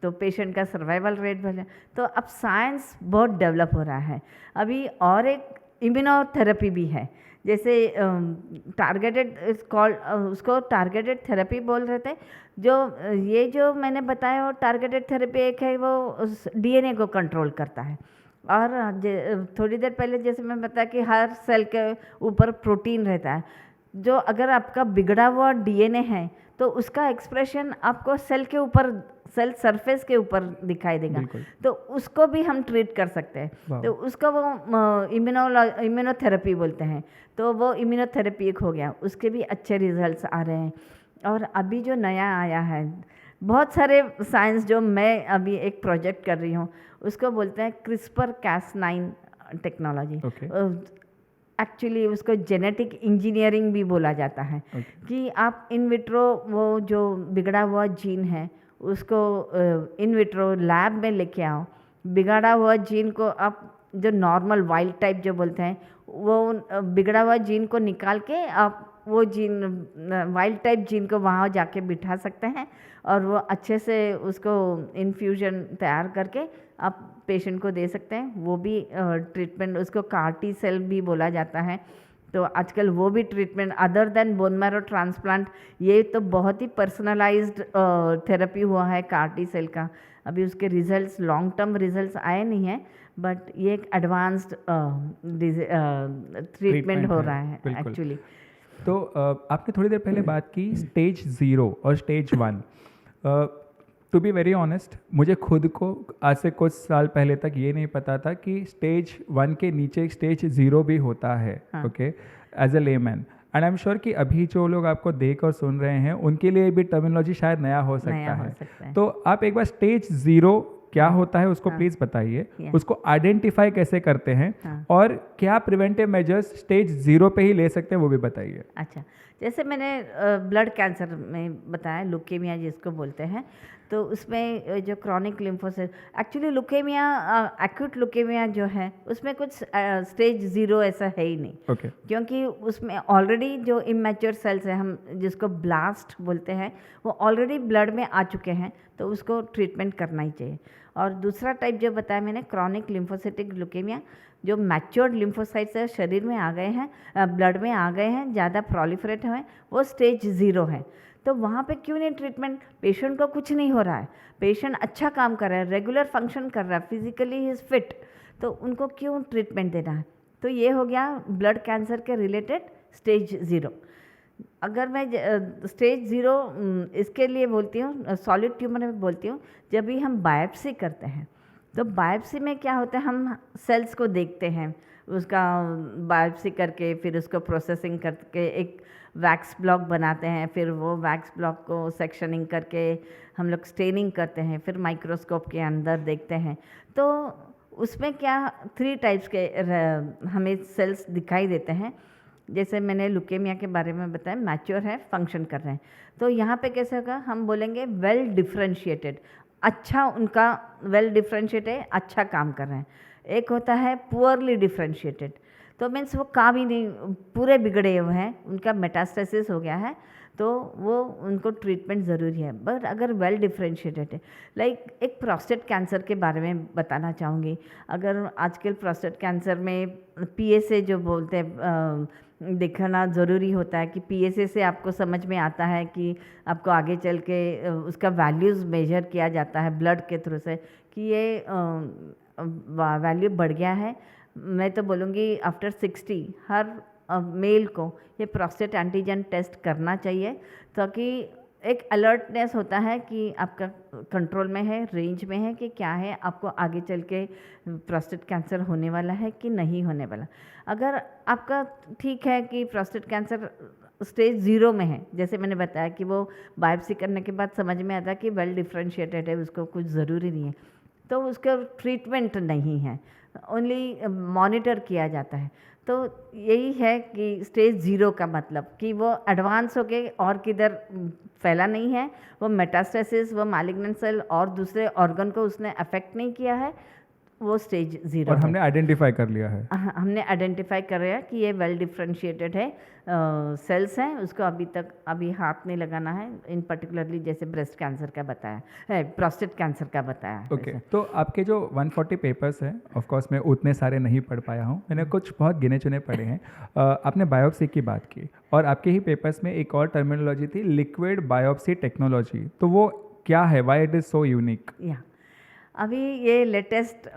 तो पेशेंट का सर्वाइवल रेट बढ़ है। तो अब साइंस बहुत डेवलप हो रहा है अभी। और एक इम्यूनोथेरेपी भी है, जैसे टारगेटेड उसको टारगेटेड थेरेपी बोल रहे थे। ये जो मैंने बताया वो टारगेटेड थेरेपी एक है, वो DNA को कंट्रोल करता है। और थोड़ी देर पहले जैसे मैं बताया कि हर सेल के ऊपर प्रोटीन रहता है, जो अगर आपका बिगड़ा हुआ DNA है तो उसका एक्सप्रेशन आपको सेल के ऊपर, सेल सरफेस के ऊपर दिखाई देगा। तो उसको भी हम ट्रीट कर सकते हैं। तो उसको वो इम्यूनोथेरेपी बोलते हैं। तो वो इम्यूनोथेरेपी एक हो गया, उसके भी अच्छे रिजल्ट्स आ रहे हैं। और अभी जो नया आया है, बहुत सारे साइंस, जो मैं अभी एक प्रोजेक्ट कर रही हूँ, उसको बोलते हैं CRISPR-Cas9 टेक्नोलॉजी। एक्चुअली उसको जेनेटिक इंजीनियरिंग भी बोला जाता है। कि आप इन विट्रो वो जो बिगड़ा हुआ जीन है उसको इन विट्रो लैब में लेके आओ, बिगड़ा हुआ जीन को आप जो नॉर्मल वाइल्ड टाइप जो बोलते हैं, वो बिगड़ा हुआ जीन को निकाल के आप वो जीन, वाइल्ड टाइप जीन को वहाँ जाके बिठा सकते हैं, और वो अच्छे से उसको इन्फ्यूजन तैयार करके आप पेशेंट को दे सकते हैं। वो भी ट्रीटमेंट, उसको CAR-T सेल भी बोला जाता है। तो आजकल वो भी treatment, other than bone marrow transplant, ये तो बहुत ही पर्सनलाइज्ड थेरेपी हुआ है CAR-T सेल का। अभी उसके रिजल्ट्स, लॉन्ग टर्म रिजल्ट्स आए नहीं हैं, बट ये एक एडवांस्ड ट्रीटमेंट हो रहा है एक्चुअली। तो आपने थोड़ी देर पहले बात की स्टेज 0 और stage 1। To be very honest, मुझे खुद को आज से कुछ साल पहले तक ये नहीं पता था कि स्टेज 1 के नीचे स्टेज 0 भी होता है। Okay, as a layman. And I am sure कि अभी जो लोग आपको देख और सुन रहे हैं उनके लिए भी टर्मिनोलॉजी शायद नया हो सकता है। तो आप एक बार स्टेज 0 क्या होता है उसको प्लीज़ बताइए, उसको आइडेंटिफाई कैसे करते हैं, और क्या प्रिवेंटिव मेजर्स स्टेज 0 पे ही ले सकते हैं वो भी बताइए। अच्छा, जैसे मैंने ब्लड कैंसर में बताया, ल्यूकेमिया जिसको बोलते हैं, तो उसमें जो chronic lymphocyte, actually leukaemia, acute leukaemia जो है उसमें कुछ स्टेज 0 ऐसा है ही नहीं। क्योंकि उसमें ऑलरेडी जो इमैच्योर सेल्स हैं, हम जिसको ब्लास्ट बोलते हैं, वो ऑलरेडी ब्लड में आ चुके हैं, तो उसको ट्रीटमेंट करना ही चाहिए। और दूसरा टाइप जो बताया मैंने, क्रॉनिक लिम्फोसिटिक ल्यूकेमिया, जो मैच्योर्ड लिम्फोसाइट्स है शरीर में आ गए हैं, ब्लड में आ गए हैं, ज़्यादा प्रोलिफरेट हुए, वो स्टेज 0 है। तो वहाँ पे क्यों नहीं ट्रीटमेंट? पेशेंट को कुछ नहीं हो रहा है, पेशेंट अच्छा काम कर रहा है, रेगुलर फंक्शन कर रहा है, फिजिकली ही इज़ फिट, तो उनको क्यों ट्रीटमेंट देना है? तो ये हो गया ब्लड कैंसर के रिलेटेड स्टेज 0। अगर मैं स्टेज 0 इसके लिए बोलती हूँ, सॉलिड ट्यूमर में बोलती हूँ, जब भी हम बायोप्सी करते हैं तो बायोप्सी में क्या होता है, हम सेल्स को देखते हैं, उसका बायोप्सी करके फिर उसको प्रोसेसिंग करके एक वैक्स ब्लॉक बनाते हैं, फिर वो वैक्स ब्लॉक को सेक्शनिंग करके हम लोग स्टेनिंग करते हैं, फिर माइक्रोस्कोप के अंदर देखते हैं। तो उसमें क्या 3 टाइप्स के हमें सेल्स दिखाई देते हैं। जैसे मैंने लुकेमिया के बारे में बताया, मैच्योर है, फंक्शन कर रहे हैं। तो यहाँ पे कैसे होगा, हम बोलेंगे वेल डिफ्रेंशिएटेड, अच्छा उनका वेल डिफ्रेंशिएटेड है, अच्छा काम कर रहे हैं। एक होता है पुअरली डिफ्रेंशिएटेड, तो मीन्स वो काम ही नहीं, पूरे बिगड़े हुए हैं, उनका मेटास्टेसिस हो गया है, तो वो उनको ट्रीटमेंट ज़रूरी है। बट अगर वेल डिफ्रेंशिएटेड है, लाइक एक प्रोस्टेट कैंसर के बारे में बताना चाहूँगी। अगर आजकल प्रोस्टेट कैंसर में PSA जो बोलते हैं, देखना ज़रूरी होता है कि PSA से आपको समझ में आता है कि आपको आगे चल के उसका वैल्यूज़ मेजर किया जाता है ब्लड के थ्रू से कि ये वैल्यू बढ़ गया है। मैं तो बोलूँगी आफ्टर 60 हर मेल को ये प्रोस्टेट एंटीजन टेस्ट करना चाहिए, ताकि एक अलर्टनेस होता है कि आपका कंट्रोल में है, रेंज में है कि क्या है, आपको आगे चल के प्रोस्टेट कैंसर होने वाला है कि नहीं होने वाला। अगर आपका ठीक है कि प्रोस्टेट कैंसर स्टेज 0 में है, जैसे मैंने बताया कि वो बायोप्सी करने के बाद समझ में आता है कि वेल डिफ्रेंशिएटेड है, उसको कुछ ज़रूरी नहीं है, तो उसका ट्रीटमेंट नहीं है, ओनली मॉनिटर किया जाता है। तो यही है कि स्टेज 0 का मतलब कि वो एडवांस हो के और किधर फैला नहीं है, वो मेटास्टेसिस, वो मैलिग्नेंट सेल और दूसरे ऑर्गन को उसने अफेक्ट नहीं किया है, वो स्टेज 0 और है। हमने आइडेंटिफाई कर लिया है। हमने आइडेंटिफाई कर रहा है कि ये वेल डिफ्रेंशिएटेड है, सेल्स हैं, उसको अभी हाथ नहीं लगाना है, इन पर्टिकुलरली जैसे ब्रेस्ट कैंसर का बताया है, प्रोस्टेट कैंसर का बताया है। ओके, तो आपके जो 140 पेपर्स हैं, ऑफ कोर्स मैं उतने सारे नहीं पढ़ पाया हूँ, मैंने कुछ बहुत गिने चुने पढ़े हैं। आपने बायोप्सी की बात की और आपके ही पेपर्स में एक और टर्मिनोलॉजी थी, लिक्विड बायोप्सी टेक्नोलॉजी, तो वो क्या है, why it is so unique? या अभी ये लेटेस्ट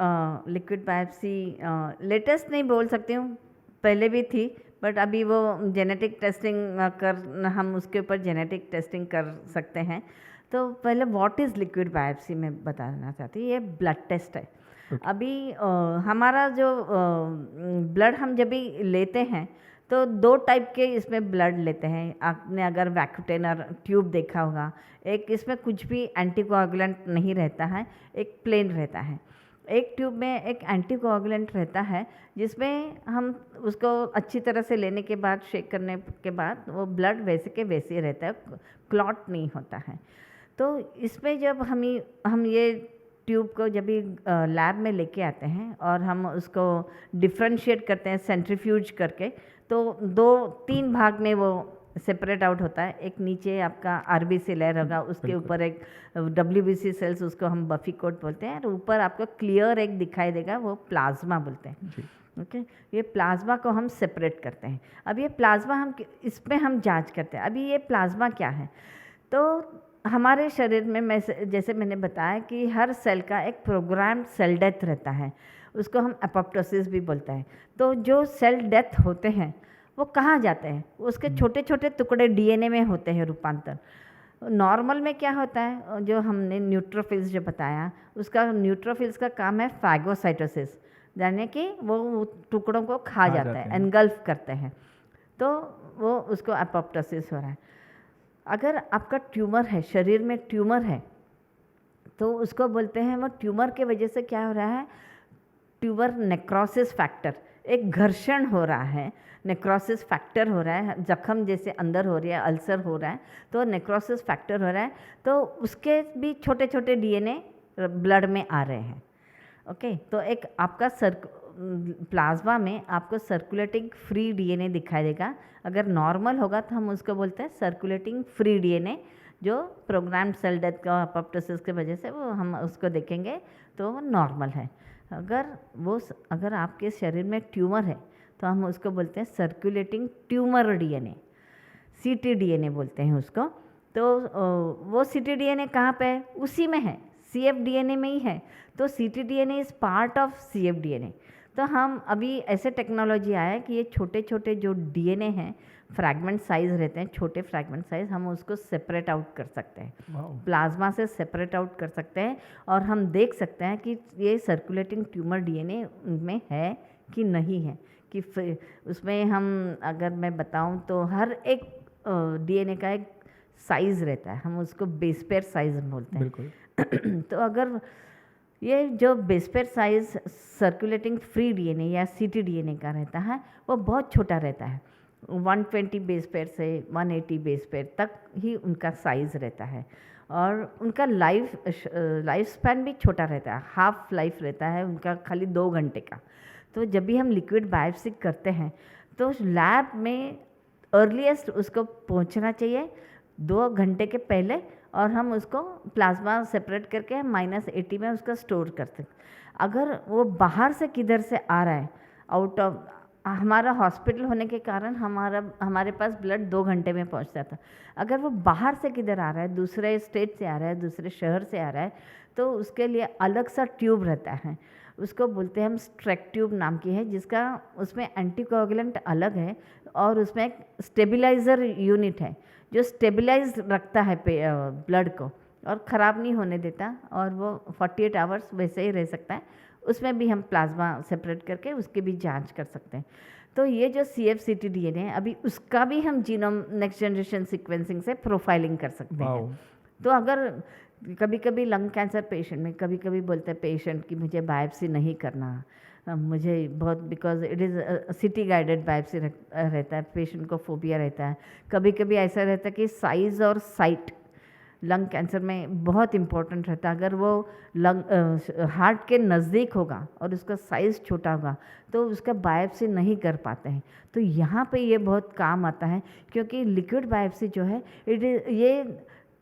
लिक्विड बायोप्सी, लेटेस्ट नहीं बोल सकती हूँ, पहले भी थी, बट अभी वो जेनेटिक टेस्टिंग कर, हम उसके ऊपर जेनेटिक टेस्टिंग कर सकते हैं। तो पहले व्हाट इज़ लिक्विड बायोप्सी मैं बताना चाहती हूँ। ये ब्लड टेस्ट है। अभी हमारा जो ब्लड हम जब भी लेते हैं तो 2 टाइप के इसमें ब्लड लेते हैं। आपने अगर वैक्यूटेनर ट्यूब देखा होगा, एक इसमें कुछ भी एंटीकोआगुलेंट नहीं रहता है, एक प्लेन रहता है। एक ट्यूब में एक एंटीकोआगुलेंट रहता है जिसमें हम उसको अच्छी तरह से लेने के बाद, शेक करने के बाद वो ब्लड वैसे के वैसे ही रहता है, क्लॉट नहीं होता है। तो इसमें जब हम ये ट्यूब को जब भी लैब में लेके आते हैं और हम उसको डिफ्रेंशिएट करते हैं सेंट्रीफ्यूज करके, तो 2-3 भाग में वो सेपरेट आउट होता है। एक नीचे आपका RBC लेयर होगा, उसके ऊपर एक WBC सेल्स, उसको हम बफी कोट बोलते हैं, और ऊपर आपको क्लियर एक दिखाई देगा, वो प्लाज्मा बोलते हैं। ओके, ये प्लाज्मा को हम सेपरेट करते हैं। अब ये प्लाज्मा इसमें हम जांच करते हैं। अभी ये प्लाज्मा क्या है, तो हमारे शरीर में जैसे मैंने बताया कि हर सेल का एक प्रोग्राम्ड सेल डेथ रहता है, उसको हम एपोप्टोसिस भी बोलते हैं। तो जो सेल डेथ होते हैं वो कहाँ जाते हैं, उसके छोटे छोटे टुकड़े DNA में होते हैं रूपांतर। नॉर्मल में क्या होता है, जो हमने न्यूट्रोफिल्स जो बताया, उसका न्यूट्रोफिल्स का काम है फैगोसाइटोसिस, यानी कि वो टुकड़ों को खा जाता है, एनगल्फ करते हैं, तो वो उसको एपोप्टोसिस हो रहा है। अगर आपका ट्यूमर है, शरीर में ट्यूमर है, तो उसको बोलते हैं, वो ट्यूमर के वजह से क्या हो रहा है, ट्यूमर नेक्रोसिस फैक्टर, एक घर्षण हो रहा है, नेक्रोसिस फैक्टर हो रहा है, जख्म जैसे अंदर हो रही है, अल्सर हो रहा है, तो नेक्रोसिस फैक्टर हो रहा है, तो उसके भी छोटे छोटे DNA ब्लड में आ रहे हैं। ओके, तो एक आपका प्लाज्मा में आपको सर्कुलेटिंग फ्री DNA दिखाई देगा। अगर नॉर्मल होगा तो हम उसको बोलते हैं सर्कुलेटिंग फ्री DNA, जो प्रोग्राम्ड सेल डेथ का एपोप्टोसिस की वजह से वो हम उसको देखेंगे तो वो नॉर्मल है। अगर आपके शरीर में ट्यूमर है तो हम उसको बोलते हैं सर्कुलेटिंग ट्यूमर DNA, ctDNA बोलते हैं उसको। तो वो ctDNA कहाँ पे है? उसी में है, cfDNA में ही है। तो ctDNA is part of cfDNA। तो हम अभी ऐसे टेक्नोलॉजी आया है कि ये छोटे छोटे जो डीएनए हैं, फ्रैगमेंट साइज रहते हैं, छोटे फ्रैगमेंट साइज, हम उसको सेपरेट आउट कर सकते हैं, प्लाज्मा से सेपरेट आउट कर सकते हैं, और हम देख सकते हैं कि ये सर्कुलेटिंग ट्यूमर डीएनए उनमें है कि नहीं है। कि उसमें हम, अगर मैं बताऊं तो हर एक डीएनए का एक साइज़ रहता है, हम उसको बेस पेयर साइज बोलते हैं। बिल्कुल। तो अगर ये जो base pair size circulating free DNA या ctDNA का रहता है, वो बहुत छोटा रहता है, 120 बेस पेयर से 180 बेस पेयर तक ही उनका साइज़ रहता है, और उनका लाइफ स्पैन भी छोटा रहता है, हाफ लाइफ रहता है उनका, खाली 2 घंटे का। तो जब भी हम लिक्विड बायोप्सी करते हैं तो लैब में अर्लीस्ट उसको पहुंचना चाहिए 2 घंटे के पहले, और हम उसको प्लाज्मा सेपरेट करके -80 में उसका स्टोर करते हैं। अगर वो बाहर से किधर से आ रहा है, आउट ऑफ, हमारा हॉस्पिटल होने के कारण हमारे पास ब्लड 2 घंटे में पहुंच जाता। अगर वो बाहर से किधर आ रहा है, दूसरे स्टेट से आ रहा है, दूसरे शहर से आ रहा है, तो उसके लिए अलग सा ट्यूब रहता है, उसको बोलते हैं हम स्ट्रेक ट्यूब नाम की है, जिसका उसमें एंटीकोगुलेंट अलग है, और उसमें एक स्टेबलाइज़र यूनिट है जो स्टेबलाइज रखता है ब्लड को और ख़राब नहीं होने देता, और वो 48 आवर्स वैसे ही रह सकता है। उसमें भी हम प्लाज्मा सेपरेट करके उसकी भी जांच कर सकते हैं। तो ये जो cfCTDNA है, अभी उसका भी हम जीनोम नेक्स्ट जनरेशन सीक्वेंसिंग से प्रोफाइलिंग कर सकते हैं। तो अगर कभी कभी लंग कैंसर पेशेंट में कभी कभी बोलते हैं पेशेंट कि मुझे बायोप्सी नहीं करना, मुझे बहुत, because it is city guided biopsy रहता है, पेशेंट को फोबिया रहता है। कभी कभी ऐसा रहता है कि साइज़ और साइट लंग कैंसर में बहुत इम्पोर्टेंट रहता है। अगर वो हार्ट के नज़दीक होगा और उसका साइज़ छोटा होगा तो उसका बायोप्सी नहीं कर पाते हैं। तो यहाँ पे ये बहुत काम आता है, क्योंकि लिक्विड बायोप्सी जो है ये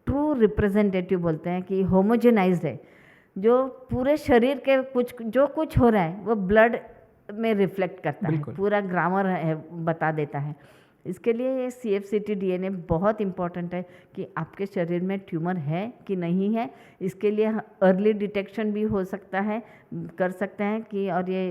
ट्रू रिप्रेजेंटेटिव बोलते हैं कि होमोजेनाइज्ड है, जो पूरे शरीर के जो कुछ हो रहा है वो ब्लड में रिफ्लेक्ट करता है, पूरा ग्रामर है बता देता है। इसके लिए ये cfCTDNA बहुत इम्पॉर्टेंट है कि आपके शरीर में ट्यूमर है कि नहीं है। इसके लिए अर्ली डिटेक्शन भी हो सकता है, कर सकते हैं कि, और ये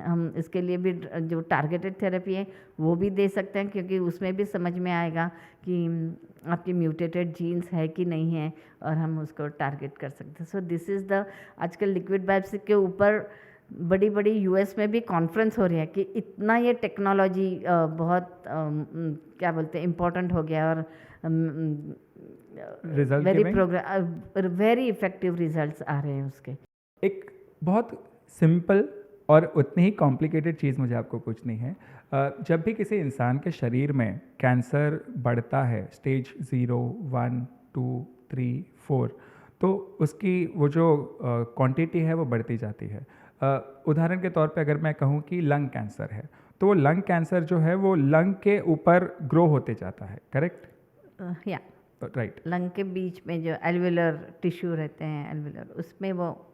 हम इसके लिए भी जो टारगेटेड थेरेपी है वो भी दे सकते हैं, क्योंकि उसमें भी समझ में आएगा कि आपकी म्यूटेटेड जीन्स है कि नहीं है, और हम उसको टारगेट कर सकते हैं। सो दिस इज़ द, आजकल लिक्विड बायोप्सी के ऊपर बड़ी बड़ी यूएस में भी कॉन्फ्रेंस हो रही है कि इतना ये टेक्नोलॉजी बहुत क्या बोलते हैं इम्पोर्टेंट हो गया, और वेरी इफेक्टिव रिजल्ट्स आ रहे हैं उसके। एक बहुत सिंपल और उतनी ही कॉम्प्लिकेटेड चीज़ मुझे आपको पूछनी है। जब भी किसी इंसान के शरीर में कैंसर बढ़ता है, स्टेज 0, 1, 2, 3, 4, तो उसकी वो जो क्वांटिटी है वो बढ़ती जाती है। उदाहरण के तौर पे अगर मैं कहूँ कि लंग कैंसर है, तो वो लंग कैंसर जो है वो लंग के ऊपर ग्रो होते जाता है, करेक्ट? या राइट। लंग के बीच में जो एल्विलर टिश्यू रहते हैं, एल्विलर, उसमें वो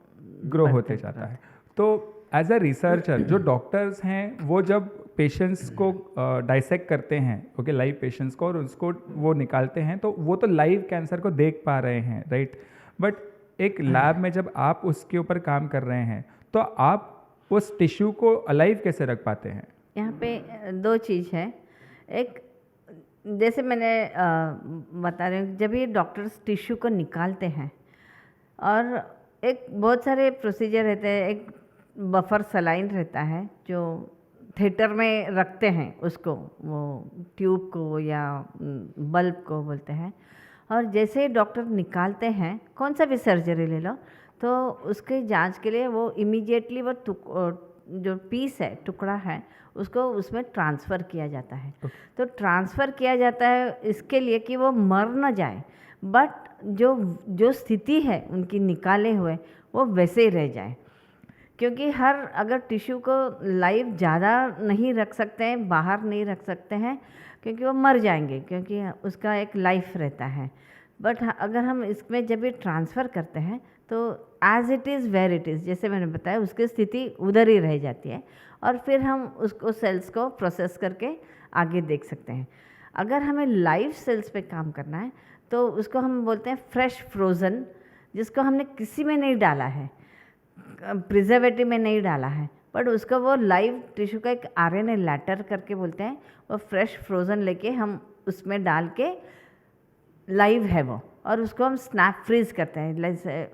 ग्रो होते जाता है। तो एज अ रिसर्चर जो डॉक्टर्स हैं वो जब पेशेंट्स को डाइसेक्ट करते हैं, ओके, लाइव पेशेंट्स को, और उसको वो निकालते हैं, तो वो तो लाइव कैंसर को देख पा रहे हैं, राइट? बट एक लैब में जब आप उसके ऊपर काम कर रहे हैं तो आप उस टिश्यू को अलाइव कैसे रख पाते हैं? यहाँ पे 2 चीज़ है। एक, जैसे मैंने बता रही हूँ, जब ये डॉक्टर्स टिश्यू को निकालते हैं, और एक बहुत सारे प्रोसीजर रहते हैं, एक बफर सलाइन रहता है जो थिएटर में रखते हैं उसको, वो ट्यूब को या बल्ब को बोलते हैं, और जैसे ही डॉक्टर निकालते हैं, कौन सा भी सर्जरी ले लो, तो उसके जांच के लिए वो इमीडिएटली वो जो पीस है, टुकड़ा है, उसको उसमें ट्रांसफ़र किया जाता है। तो ट्रांसफ़र किया जाता है इसके लिए कि वो मर न जाए, बट जो स्थिति है उनकी निकाले हुए वो वैसे ही रह जाए, क्योंकि अगर टिश्यू को लाइव ज़्यादा नहीं रख सकते हैं, बाहर नहीं रख सकते हैं, क्योंकि वो मर जाएंगे, क्योंकि उसका एक लाइफ रहता है। बट अगर हम इसमें जब ये ट्रांसफ़र करते हैं तो as it is where it is, जैसे मैंने बताया, उसकी स्थिति उधर ही रह जाती है, और फिर हम उसको सेल्स को प्रोसेस करके आगे देख सकते हैं। अगर हमें लाइव सेल्स पे काम करना है तो उसको हम बोलते हैं फ्रेश फ्रोज़न, जिसको हमने किसी में नहीं डाला है, प्रिजर्वेटिव में नहीं डाला है, बट उसका वो लाइव टिश्यू का एक आरएनए लैटर करके बोलते हैं, वो फ्रेश फ्रोज़न लेके हम उसमें डाल के लाइव है वो, और उसको हम स्नैप फ्रीज करते हैं, जैसे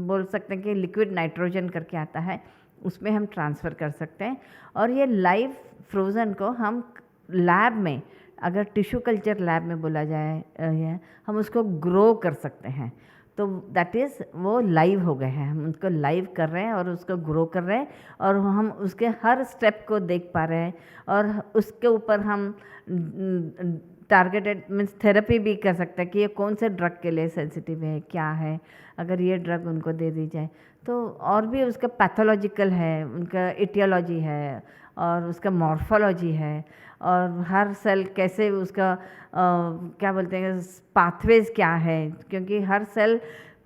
बोल सकते हैं कि लिक्विड नाइट्रोजन करके आता है, उसमें हम ट्रांसफ़र कर सकते हैं। और ये लाइव फ्रोज़न को हम लैब में, अगर टिश्यू कल्चर लैब में बोला जाए हम उसको ग्रो कर सकते हैं। तो दैट इज़ वो लाइव हो गए हैं, हम उसको लाइव कर रहे हैं और उसको ग्रो कर रहे हैं, और हम उसके हर स्टेप को देख पा रहे हैं, और उसके ऊपर हम टारगेटेड मीन्स थेरेपी भी कर सकते हैं कि ये कौन से ड्रग के लिए सेंसिटिव है, क्या है, अगर ये ड्रग उनको दे दी जाए तो। और भी उसका पैथोलॉजिकल है, उनका इटियोलॉजी है, और उसका मॉर्फोलॉजी है, और हर सेल कैसे उसका क्या बोलते हैं पाथवेज क्या है, क्योंकि हर सेल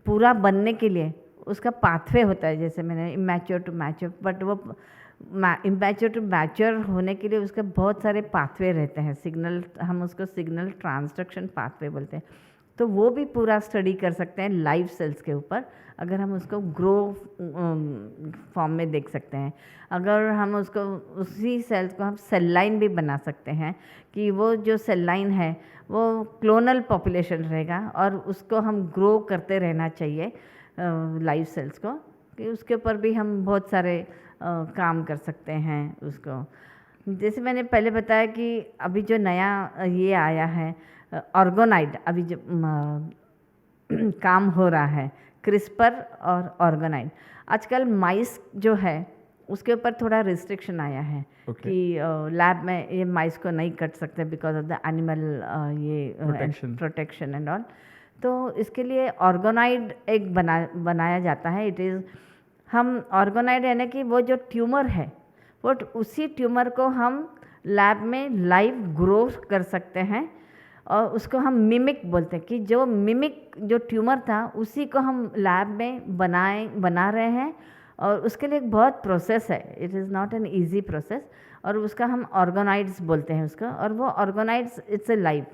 पूरा बनने के लिए उसका पाथवे होता है, जैसे मैंने इमैच्योर टू मैच्योर, बट वो इमैच्योर टू मैच्योर होने के लिए उसके बहुत सारे पाथवे रहते हैं, सिग्नल, हम उसको सिग्नल ट्रांसडक्शन पाथवे बोलते हैं। तो वो भी पूरा स्टडी कर सकते हैं लाइव सेल्स के ऊपर, अगर हम उसको ग्रो फॉर्म में देख सकते हैं। अगर हम उसको उसी सेल्स को हम सेल लाइन भी बना सकते हैं कि वो जो सेल लाइन है वो क्लोनल पॉपुलेशन रहेगा, और उसको हम ग्रो करते रहना चाहिए लाइव सेल्स को, कि उसके ऊपर भी हम बहुत सारे काम कर सकते हैं उसको। जैसे मैंने पहले बताया कि अभी जो नया ये आया है ऑर्गोनाइड, अभी जो काम हो रहा है क्रिस्पर और ऑर्गोनाइड, आजकल माइस जो है उसके ऊपर थोड़ा रिस्ट्रिक्शन आया है कि लैब में ये माइस को नहीं कट सकते बिकॉज ऑफ द एनिमल ये प्रोटेक्शन एंड ऑल। तो इसके लिए ऑर्गोनाइड एक बनाया जाता है। इट इज़ हम ऑर्गोनाइड यानी कि वो जो ट्यूमर है वो उसी ट्यूमर को हम लैब में लाइव ग्रो कर सकते हैं, और उसको हम मिमिक बोलते हैं कि जो मिमिक जो ट्यूमर था उसी को हम लैब में बना रहे हैं, और उसके लिए एक बहुत प्रोसेस है, it is not an easy process, और उसका हम ऑर्गोनाइड्स बोलते हैं उसको। और वो ऑर्गोनाइड्स इट्स ए लाइव,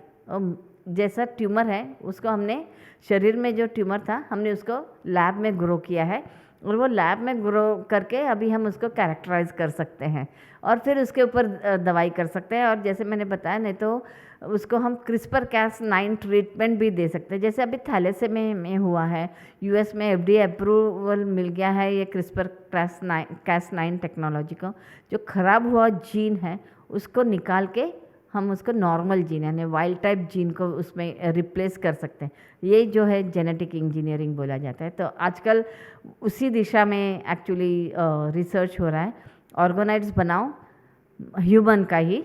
जैसा ट्यूमर है उसको हमने शरीर में जो ट्यूमर था हमने उसको लैब में ग्रो किया है, और वो लैब में ग्रो करके अभी हम उसको कैरेक्टराइज कर सकते हैं और फिर उसके ऊपर दवाई कर सकते हैं। और जैसे मैंने बताया, नहीं तो उसको हम CRISPR-Cas9 ट्रीटमेंट भी दे सकते हैं। जैसे अभी थैलेसेमिया में हुआ है, यूएस में FDA अप्रूवल मिल गया है ये CRISPR-Cas9 टेक्नोलॉजी को। जो ख़राब हुआ जीन है उसको निकाल के हम उसको नॉर्मल जीन यानी वाइल्ड टाइप जीन को उसमें रिप्लेस कर सकते हैं। ये जो है जेनेटिक इंजीनियरिंग बोला जाता है। तो आजकल उसी दिशा में एक्चुअली रिसर्च हो रहा है। ऑर्गोनाइड्स बनाओ ह्यूमन का ही,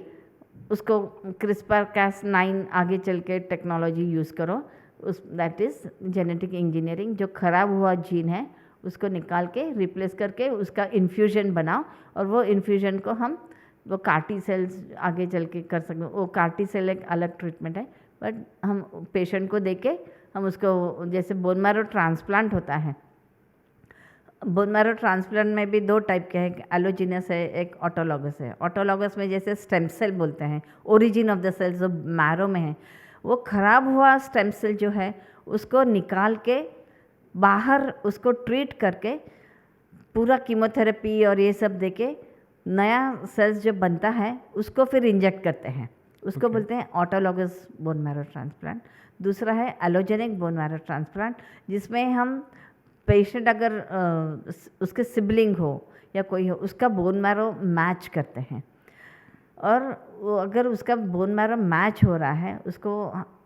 उसको CRISPR-Cas9 आगे चल के टेक्नोलॉजी यूज़ करो, उस दैट इज़ जेनेटिक इंजीनियरिंग। जो ख़राब हुआ जीन है उसको निकाल के रिप्लेस करके उसका इन्फ्यूजन बनाओ, और वो इन्फ्यूजन को हम वो CAR-T सेल्स आगे चल के कर सकते हैं। वो CAR-T सेल एक अलग ट्रीटमेंट है, बट हम पेशेंट को दे के हम उसको, जैसे बोन मैरो ट्रांसप्लांट होता है, बोन मैरो ट्रांसप्लांट में भी 2 टाइप के हैं, एलोजिनस है, एक ऑटोलॉगस है। ऑटोलॉगस में जैसे स्टेम सेल बोलते हैं, ओरिजिन ऑफ द सेल्स जो मैरो में है, वो ख़राब हुआ स्टेम सेल जो है उसको निकाल के बाहर उसको ट्रीट करके पूरा कीमोथेरेपी और ये सब दे के नया सेल्स जो बनता है उसको फिर इंजेक्ट करते हैं, उसको बोलते हैं ऑटोलॉगस बोन मैरो ट्रांसप्लांट। दूसरा है एलोजेनिक बोन मैरो ट्रांसप्लांट, जिसमें हम पेशेंट अगर उसके सिबलिंग हो या कोई हो उसका बोन मैरो मैच करते हैं, और वो अगर उसका बोन मैरो मैच हो रहा है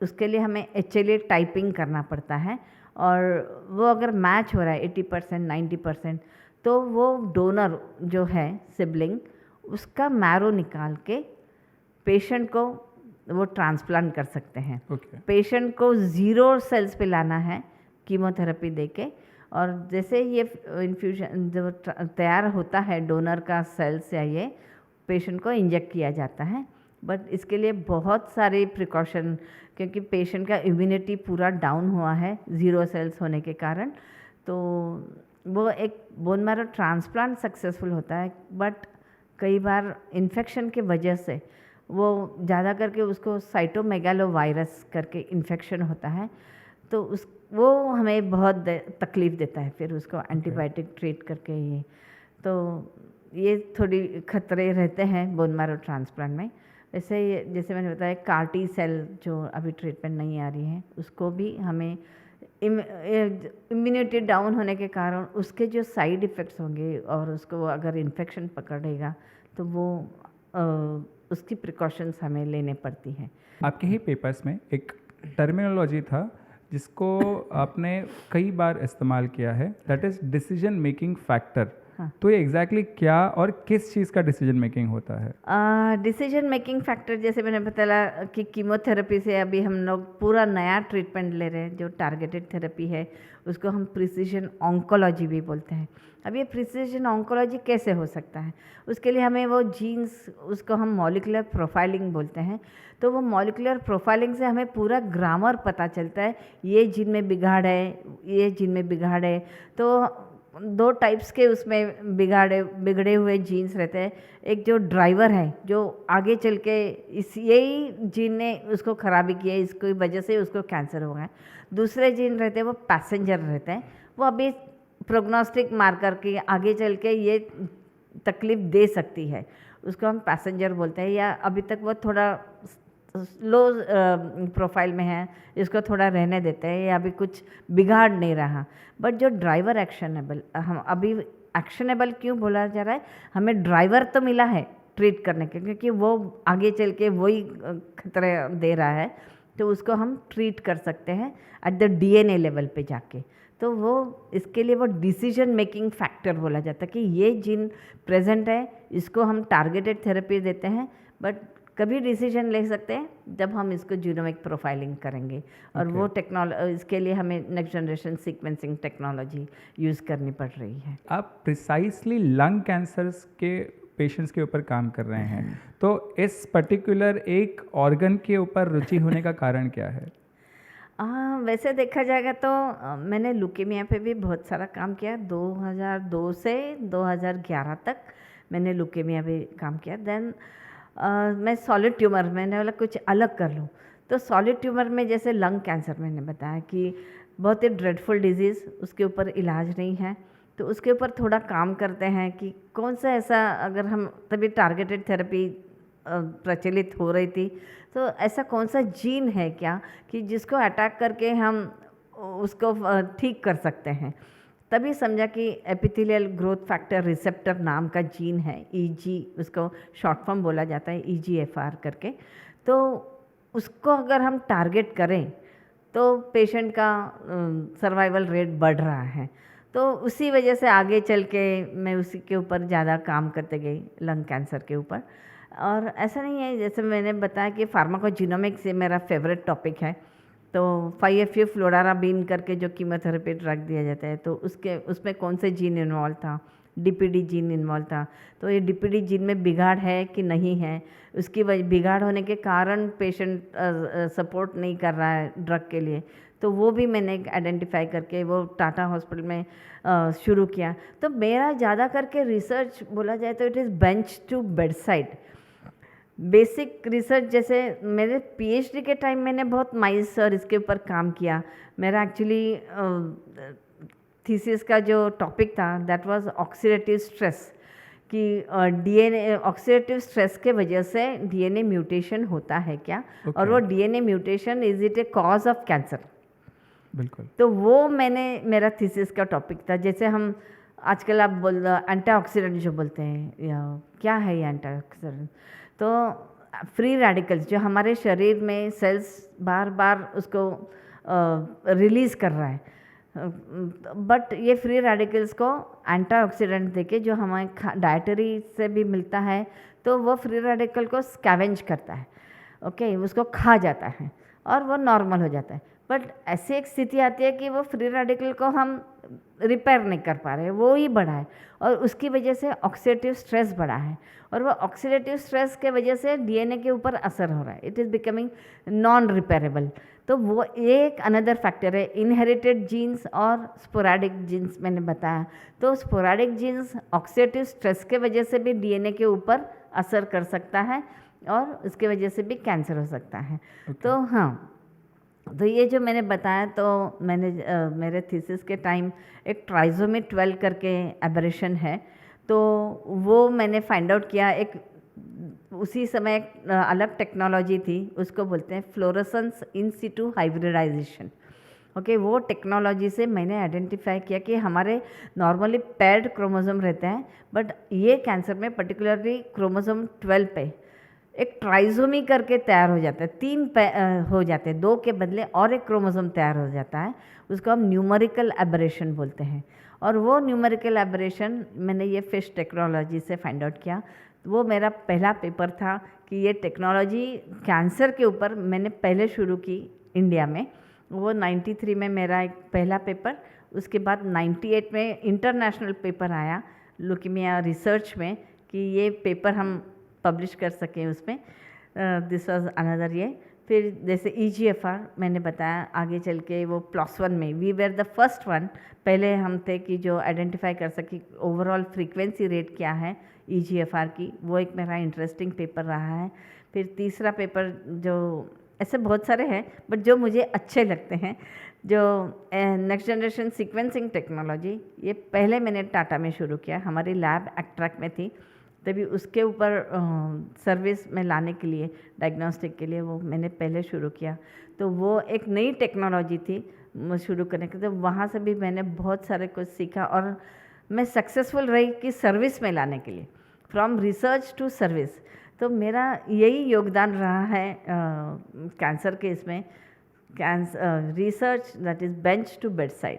उसके लिए हमें HLA टाइपिंग करना पड़ता है, और वो अगर मैच हो रहा है 80% 90%, तो वो डोनर जो है सिबलिंग उसका मैरो निकाल के पेशेंट को वो ट्रांसप्लांट कर सकते हैं। पेशेंट को 0 सेल्स पे लाना है कीमोथेरेपी देके, और जैसे ये इन्फ्यूजन जो तैयार होता है डोनर का सेल्स या ये पेशेंट को इंजेक्ट किया जाता है। बट इसके लिए बहुत सारे प्रिकॉशन, क्योंकि पेशेंट का इम्यूनिटी पूरा डाउन हुआ है 0 सेल्स होने के कारण, तो वो एक बोन मैरो ट्रांसप्लांट सक्सेसफुल होता है, बट कई बार इन्फेक्शन की वजह से वो ज़्यादा करके उसको साइटोमेगालोवायरस करके इन्फेक्शन होता है, तो उस वो हमें बहुत तकलीफ़ देता है, फिर उसको एंटीबायोटिक ट्रीट करके ये, तो ये थोड़ी खतरे रहते हैं बोन मैरो ट्रांसप्लांट में। वैसे ये जैसे मैंने बताया CAR-T सेल जो अभी ट्रीटमेंट नहीं आ रही है, उसको भी हमें इम्यूनिटी डाउन होने के कारण उसके जो साइड इफ़ेक्ट्स होंगे और उसको अगर इन्फेक्शन पकड़ेगा तो वो उसकी प्रिकॉशंस हमें लेने पड़ती हैं। आपके ही पेपर्स में एक टर्मिनोलॉजी था जिसको आपने कई बार इस्तेमाल किया है, that is decision making factor. हाँ। तो ये एग्जैक्टली क्या और किस चीज़ का डिसीजन मेकिंग होता है? डिसीजन मेकिंग फैक्टर जैसे मैंने बताया कि कीमोथेरेपी से अभी हम लोग पूरा नया ट्रीटमेंट ले रहे हैं जो टारगेटेड थेरेपी है, उसको हम प्रिसीजन ऑन्कोलॉजी भी बोलते हैं। अब ये प्रिसीजन ऑन्कोलॉजी कैसे हो सकता है? उसके लिए हमें वो जीन्स, उसको हम मॉलिकुलर प्रोफाइलिंग बोलते हैं। तो वो मॉलिकुलर प्रोफाइलिंग से हमें पूरा ग्रामर पता चलता है, ये जीन में बिगाड़ है, ये जीन में बिगाड़ है। तो 2 टाइप्स के उसमें बिगड़े हुए जीन्स रहते हैं। एक जो ड्राइवर है जो आगे चल के यही जीन ने उसको खराबी की है, इसकी वजह से उसको कैंसर हो गया है। दूसरे जीन रहते हैं वो पैसेंजर रहते हैं, वो अभी प्रोग्नोस्टिक मार्कर के आगे चल के ये तकलीफ़ दे सकती है, उसको हम पैसेंजर बोलते हैं। या अभी तक वो थोड़ा लो प्रोफाइल में है, इसको थोड़ा रहने देते हैं, या अभी कुछ बिगाड़ नहीं रहा। बट जो ड्राइवर एक्शनेबल, हम अभी एक्शनेबल क्यों बोला जा रहा है, हमें ड्राइवर तो मिला है ट्रीट करने के, क्योंकि वो आगे चल के वही खतरे दे रहा है, तो उसको हम ट्रीट कर सकते हैं एट द DNA लेवल पे जाके। तो वो इसके लिए वो डिसीजन मेकिंग फैक्टर बोला जाता है कि ये जीन प्रेजेंट है, इसको हम टारगेटेड थेरेपी देते हैं, बट कभी डिसीजन ले सकते हैं जब हम इसको जीनोमिक प्रोफाइलिंग करेंगे। और वो इसके लिए हमें next generation sequencing technology use करनी पड़ रही है। आप प्रिसाइसली लंग कैंसर्स के पेशेंट्स के ऊपर काम कर रहे हैं, तो इस पर्टिकुलर एक ऑर्गन के ऊपर रुचि होने का कारण क्या है? वैसे देखा जाएगा तो मैंने लुकेमिया पे भी बहुत सारा काम किया। 2002 से 2011 तक मैंने लुकेमिया पे काम किया। देन मैं सॉलिड ट्यूमर, मैंने बोला कुछ अलग कर लूँ, तो सॉलिड ट्यूमर में जैसे लंग कैंसर मैंने बताया कि बहुत ही ड्रेडफुल डिजीज़, उसके ऊपर इलाज नहीं है, तो उसके ऊपर थोड़ा काम करते हैं कि कौन सा ऐसा, अगर हम तभी टारगेटेड थेरेपी प्रचलित हो रही थी, तो ऐसा कौन सा जीन है क्या कि जिसको अटैक करके हम उसको ठीक कर सकते हैं। तभी समझा कि एपिथेलियल ग्रोथ फैक्टर रिसेप्टर नाम का जीन है, EG उसको शॉर्ट फॉर्म बोला जाता है, EGFR करके। तो उसको अगर हम टारगेट करें तो पेशेंट का सर्वाइवल रेट बढ़ रहा है। तो उसी वजह से आगे चल के मैं उसी के ऊपर ज़्यादा काम करते गई, लंग कैंसर के ऊपर। और ऐसा नहीं है, जैसे मैंने बताया कि फार्माकोजीनोमिक्स ये मेरा फेवरेट टॉपिक है। तो 5-FU फ्लोराराबिन करके जो कीमोथेरेपी ड्रग दिया जाता है, तो उसमें कौन से जीन इन्वॉल्व था, DPD जीन इन्वॉल्व था। तो ये DPD जीन में बिगाड़ है कि नहीं है, उसकी वजह बिगाड़ होने के कारण पेशेंट सपोर्ट नहीं कर रहा है ड्रग के लिए, तो वो भी मैंने आइडेंटिफाई करके वो टाटा हॉस्पिटल में शुरू किया। तो मेरा ज़्यादा करके रिसर्च बोला जाए तो it is bench to bedside basic research. जैसे मेरे PhD के टाइम मैंने बहुत माइस और इसके ऊपर काम किया। मेरा एक्चुअली थीसिस का जो टॉपिक था दैट वाज ऑक्सीडेटिव स्ट्रेस, कि DNA ऑक्सीडेटिव स्ट्रेस के वजह से DNA म्यूटेशन होता है क्या, और वो DNA mutation is it A cause of cancer. बिल्कुल। तो वो मेरा थीसिस का टॉपिक था। जैसे हम आजकल आप एंटीऑक्सीडेंट जो बोलते हैं, या क्या है ये एंटीऑक्सीडेंट, तो फ्री रेडिकल्स जो हमारे शरीर में सेल्स बार बार उसको रिलीज़ कर रहा है, बट ये फ्री रेडिकल्स को एंटीऑक्सीडेंट देके जो हमें डाइटरी से भी मिलता है, तो वो फ्री रेडिकल को स्कैवेंज करता है, ओके, उसको खा जाता है और वो नॉर्मल हो जाता है। बट ऐसी एक स्थिति आती है कि वो फ्री रेडिकल को हम रिपेयर नहीं कर पा रहे, वो ही बढ़ा है, और उसकी वजह से ऑक्सीडेटिव स्ट्रेस बढ़ा है, और वो ऑक्सीडेटिव स्ट्रेस के वजह से DNA के ऊपर असर हो रहा है, it is becoming non repairable. तो वो एक अनदर फैक्टर है। इनहेरिटेड जीन्स और स्पोराडिक जीन्स मैंने बताया, तो स्पोराडिक जीन्स ऑक्सीडेटिव स्ट्रेस के वजह से भी DNA के ऊपर असर कर सकता है, और उसके वजह से भी कैंसर हो सकता है। Okay. तो हाँ, तो ये जो मैंने बताया, तो मैंने मेरे थीसिस के टाइम एक ट्राइजोमी 12 करके एबरेशन है, तो वो मैंने फाइंड आउट किया। एक उसी समय एक अलग टेक्नोलॉजी थी, उसको बोलते हैं फ्लोरोसेंस इन सिटू हाइब्रिडाइजेशन। ओके, वो टेक्नोलॉजी से मैंने आइडेंटिफाई किया कि हमारे नॉर्मली पैर्ड क्रोमोसोम रहते हैं, बट ये कैंसर में पर्टिकुलरली क्रोमोसोम 12 पे एक ट्राइजोमी करके तैयार हो जाता है, 3 हो जाते हैं, 2 के बदले और एक क्रोमोसोम तैयार हो जाता है, उसको हम न्यूमेरिकल एबरेशन बोलते हैं। और वो न्यूमेरिकल एबरेशन मैंने ये फिश टेक्नोलॉजी से फाइंड आउट किया। वो मेरा पहला पेपर था कि ये टेक्नोलॉजी कैंसर के ऊपर मैंने पहले शुरू की इंडिया में। वो 93 में मेरा एक पहला पेपर, उसके बाद 98 में इंटरनेशनल पेपर आया लुकीमिया रिसर्च में कि ये पेपर हम पब्लिश कर सकें उसमें। दिस वाज अनदर ये। फिर जैसे EGFR मैंने बताया, आगे चल के वो +1 में we were the first one, पहले हम थे कि जो आइडेंटिफाई कर सके ओवरऑल फ्रीक्वेंसी रेट क्या है EGFR की। वो एक मेरा इंटरेस्टिंग पेपर रहा है। फिर तीसरा पेपर, जो ऐसे बहुत सारे हैं बट जो मुझे अच्छे लगते हैं, जो नेक्स्ट जनरेशन सीक्वेंसिंग टेक्नोलॉजी, ये पहले मैंने टाटा में शुरू किया, हमारी लैब एक्ट्रैक में थी, तभी उसके ऊपर सर्विस में लाने के लिए, डायग्नोस्टिक के लिए वो मैंने पहले शुरू किया। तो वो एक नई टेक्नोलॉजी थी शुरू करने के, तो वहाँ से भी मैंने बहुत सारे कुछ सीखा और मैं सक्सेसफुल रही कि सर्विस में लाने के लिए, फ्रॉम रिसर्च टू सर्विस। तो मेरा यही योगदान रहा है कैंसर के इसमें, research that is bench to bedside.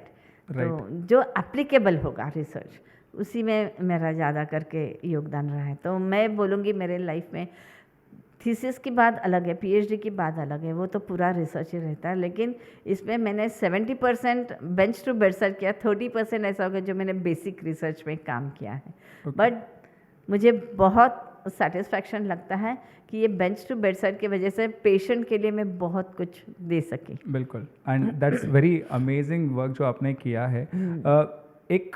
तो जो एप्लीकेबल होगा रिसर्च, उसी में मेरा ज़्यादा करके योगदान रहा है। तो मैं बोलूँगी मेरे लाइफ में थीसिस की बात अलग है, PhD की बात अलग है, वो तो पूरा रिसर्च ही रहता है, लेकिन इसमें मैंने 70% बेंच टू बेड साइड किया, 30% ऐसा होगा जो मैंने बेसिक रिसर्च में काम किया है। बट मुझे बहुत सेटिस्फैक्शन लगता है कि ये बेंच टू बेड साइड की वजह से पेशेंट के लिए मैं बहुत कुछ दे सकी। बिल्कुल, and that's very amazing work जो आपने किया है। एक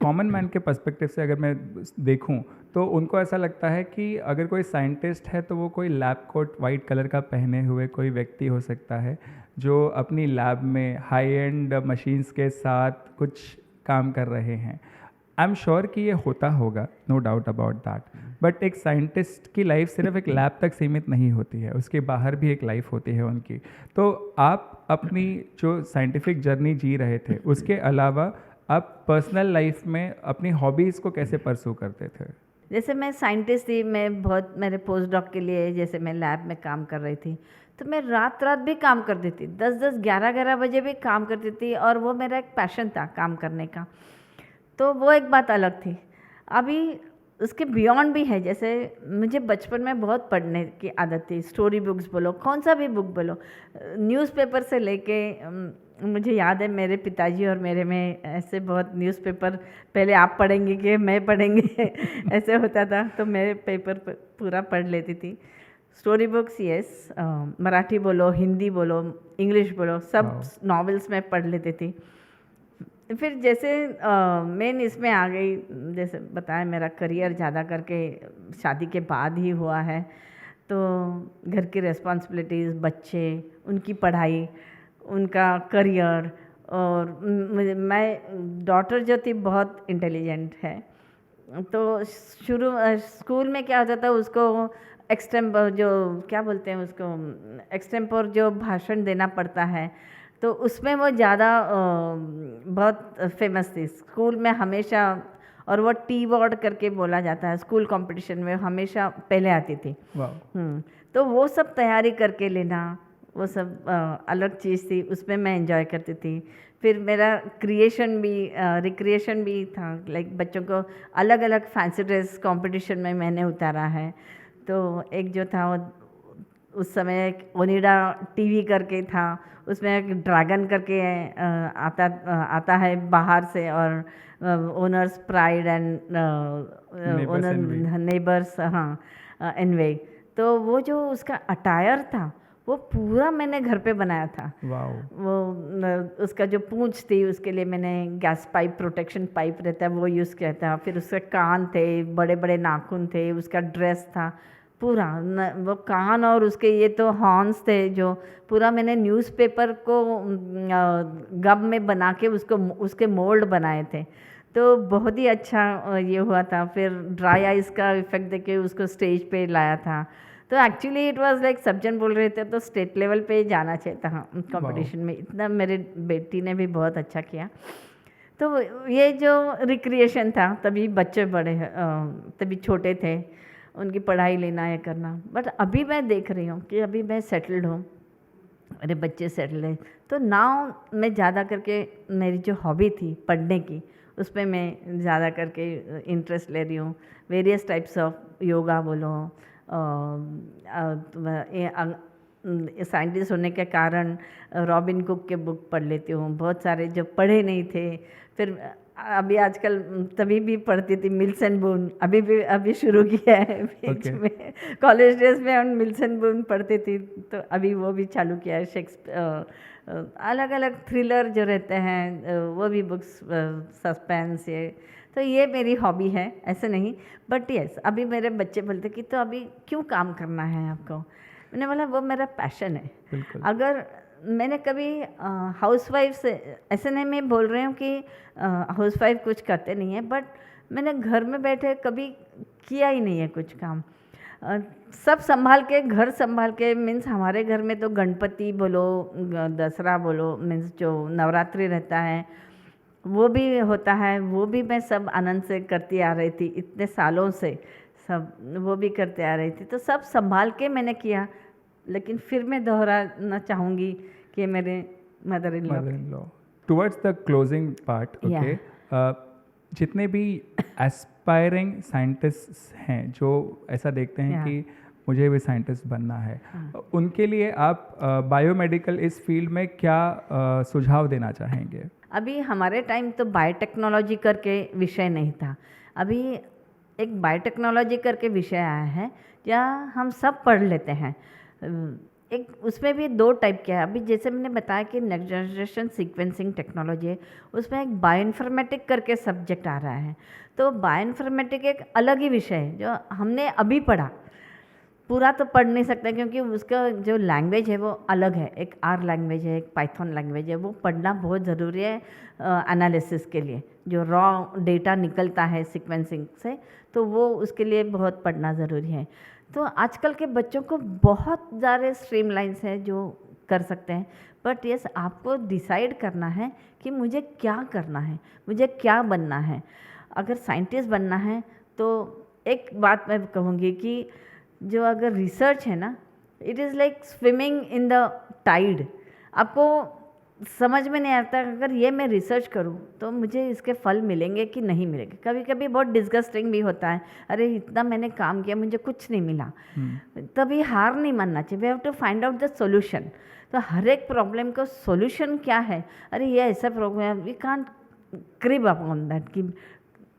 कॉमन मैन के पर्सपेक्टिव से अगर मैं देखूं तो उनको ऐसा लगता है कि अगर कोई साइंटिस्ट है तो वो कोई लैब कोट वाइट कलर का पहने हुए कोई व्यक्ति हो सकता है जो अपनी लैब में हाई एंड मशीन्स के साथ कुछ काम कर रहे हैं। आई एम श्योर कि ये होता होगा, no doubt about that, but एक साइंटिस्ट की लाइफ सिर्फ एक लैब तक सीमित नहीं होती है, उसके बाहर भी एक लाइफ होती है उनकी। तो आप अपनी जो साइंटिफिक जर्नी जी रहे थे, उसके अलावा आप पर्सनल लाइफ में अपनी हॉबीज़ को कैसे परसू करते थे? जैसे मैं साइंटिस्ट थी, मैं बहुत मेरे पोस्ट डॉक के लिए जैसे मैं लैब में काम कर रही थी, तो मैं रात रात भी काम करती थी, 10-10, 11-11 बजे भी काम करती थी, और वो मेरा एक पैशन था काम करने का। तो वो एक बात अलग थी। अभी उसके बियॉन्ड भी है, जैसे मुझे बचपन में बहुत पढ़ने की आदत थी, स्टोरी बुक्स बोलो, कौन सा भी बुक बोलो, न्यूज़पेपर से लेके मुझे याद है मेरे पिताजी और मेरे में ऐसे बहुत न्यूज़पेपर, पहले आप पढ़ेंगे कि मैं पढ़ेंगे ऐसे होता था, तो मेरे पेपर पूरा पढ़ लेती थी। स्टोरी बुक्स यस, मराठी बोलो, हिंदी बोलो, इंग्लिश बोलो, सब नॉवेल्स में पढ़ लेती थी। फिर जैसे मेन इसमें आ गई, जैसे बताया मेरा करियर ज़्यादा करके शादी के बाद ही हुआ है, तो घर की रिस्पॉन्सिबिलिटीज़, बच्चे, उनकी पढ़ाई, उनका करियर, और मैं डॉटर जो थी बहुत इंटेलिजेंट है, तो शुरू स्कूल में क्या होता था, उसको एक्सटेम्पोर जो क्या बोलते हैं उसको, एक्सटेम्पोर जो भाषण देना पड़ता है, तो उसमें वो ज़्यादा बहुत फेमस थी स्कूल में हमेशा, और वो T-word करके बोला जाता है स्कूल कंपटीशन में, हमेशा पहले आती थी। तो वो सब तैयारी करके लेना, वो सब अलग चीज़ थी, उसमें मैं एंजॉय करती थी। फिर मेरा क्रिएशन भी, रिक्रिएशन भी था, लाइक बच्चों को अलग अलग फैंसी ड्रेस कंपटीशन में मैंने उतारा है। तो एक जो था वो उस समय एक ओनिडा टीवी करके था, उसमें एक ड्रैगन करके आता है बाहर से, और owners pride and owner neighbours, हाँ एनवे। तो वो जो उसका अटायर था वो पूरा मैंने घर पे बनाया था। वो उसका जो पूंछ थी उसके लिए मैंने गैस पाइप, प्रोटेक्शन पाइप रहता है वो यूज़ किया था। फिर उसके कान थे, बड़े बड़े नाखून थे, उसका ड्रेस था, पूरा वो कान और उसके ये तो हॉर्न्स थे जो पूरा मैंने न्यूज़पेपर को गम में बना के उसके मोल्ड बनाए थे। तो बहुत ही अच्छा ये हुआ था। फिर ड्राई आइस का इफेक्ट देके उसको स्टेज पे लाया था। तो एक्चुअली इट वाज लाइक सब जन बोल रहे थे तो स्टेट लेवल पे जाना चाहिए था कंपटीशन में। इतना मेरे बेटी ने भी बहुत अच्छा किया। तो ये जो रिक्रिएशन था, तभी बच्चे बड़े तभी छोटे थे, उनकी पढ़ाई लेना ये करना। बट अभी मैं देख रही हूँ कि अभी मैं सेटल्ड हूँ, मेरे बच्चे सेटल्ड हैं, तो नाउ मैं ज़्यादा करके मेरी जो हॉबी थी पढ़ने की उस पर मैं ज़्यादा करके इंटरेस्ट ले रही हूँ। वेरियस टाइप्स ऑफ योगा बोलो, साइंटिस्ट होने के कारण रॉबिन कुक के बुक पढ़ लेती हूँ, बहुत सारे जो पढ़े नहीं थे। फिर अभी आजकल तभी भी पढ़ती थी मिल्सन बून, अभी शुरू किया है बीच में। कॉलेज डेज में हम मिल्सन बून पढ़ती थी, तो अभी वो भी चालू किया है। अलग अलग थ्रिलर जो रहते हैं वो भी बुक्स, सस्पेंस, ये मेरी हॉबी है, ऐसे नहीं। बट यस, अभी मेरे बच्चे बोलते कि तो अभी क्यों काम करना है आपको। मैंने बोला वो मेरा पैशन है। अगर मैंने कभी हाउसवाइफ से, ऐसे नहीं मैं बोल रही हूँ कि हाउसवाइफ कुछ करते नहीं है, बट मैंने घर में बैठे कभी किया ही नहीं है कुछ काम। सब संभाल के, घर संभाल के, मीन्स हमारे घर में तो गणपति बोलो, दसरा बोलो, मीन्स जो नवरात्रि रहता है वो भी होता है, वो भी मैं सब आनंद से करती आ रही थी इतने सालों से, सब वो भी करते आ रही थी। तो सब संभाल के मैंने किया। लेकिन फिर मैं दोहराना चाहूँगी कि मेरे mother in law towards the closing part, okay, जितने भी एस्पायरिंग साइंटिस्ट हैं जो ऐसा देखते हैं कि मुझे भी साइंटिस्ट बनना है, उनके लिए आप बायोमेडिकल इस फील्ड में क्या सुझाव देना चाहेंगे? अभी हमारे टाइम तो बायोटेक्नोलॉजी करके विषय नहीं था। अभी एक बायोटेक्नोलॉजी करके विषय आया है जहाँ हम सब पढ़ लेते हैं। एक उसमें भी 2 टाइप के हैं। अभी जैसे मैंने बताया कि नेक्स्ट जनरेशन सीक्वेंसिंग टेक्नोलॉजी है, उसमें एक बायोइन्फॉर्मेटिक करके सब्जेक्ट आ रहा है। तो बायोइन्फॉर्मेटिक एक अलग ही विषय है जो हमने अभी पढ़ा, पूरा तो पढ़ नहीं सकते क्योंकि उसका जो लैंग्वेज है वो अलग है। एक आर लैंग्वेज है, एक पाइथन लैंग्वेज है, वो पढ़ना बहुत ज़रूरी है एनालिसिस के लिए। जो रॉ डेटा निकलता है सीक्वेंसिंग से, तो वो उसके लिए बहुत पढ़ना ज़रूरी है। तो आजकल के बच्चों को बहुत ज़्यादा स्ट्रीमलाइंस है जो कर सकते हैं। बट यस, आपको डिसाइड करना है कि मुझे क्या करना है, मुझे क्या बनना है। अगर साइंटिस्ट बनना है तो एक बात मैं कहूँगी कि जो अगर रिसर्च है ना, it is like swimming in the tide. आपको समझ में नहीं आता अगर ये मैं रिसर्च करूँ तो मुझे इसके फल मिलेंगे कि नहीं मिलेंगे। कभी कभी बहुत डिस्गस्टिंग भी होता है, अरे इतना मैंने काम किया मुझे कुछ नहीं मिला। तभी हार नहीं मानना चाहिए। We have to find out the solution. तो हर एक प्रॉब्लम का सॉल्यूशन क्या है, अरे ये ऐसा प्रॉब्लम है, we can't crib up on that कि,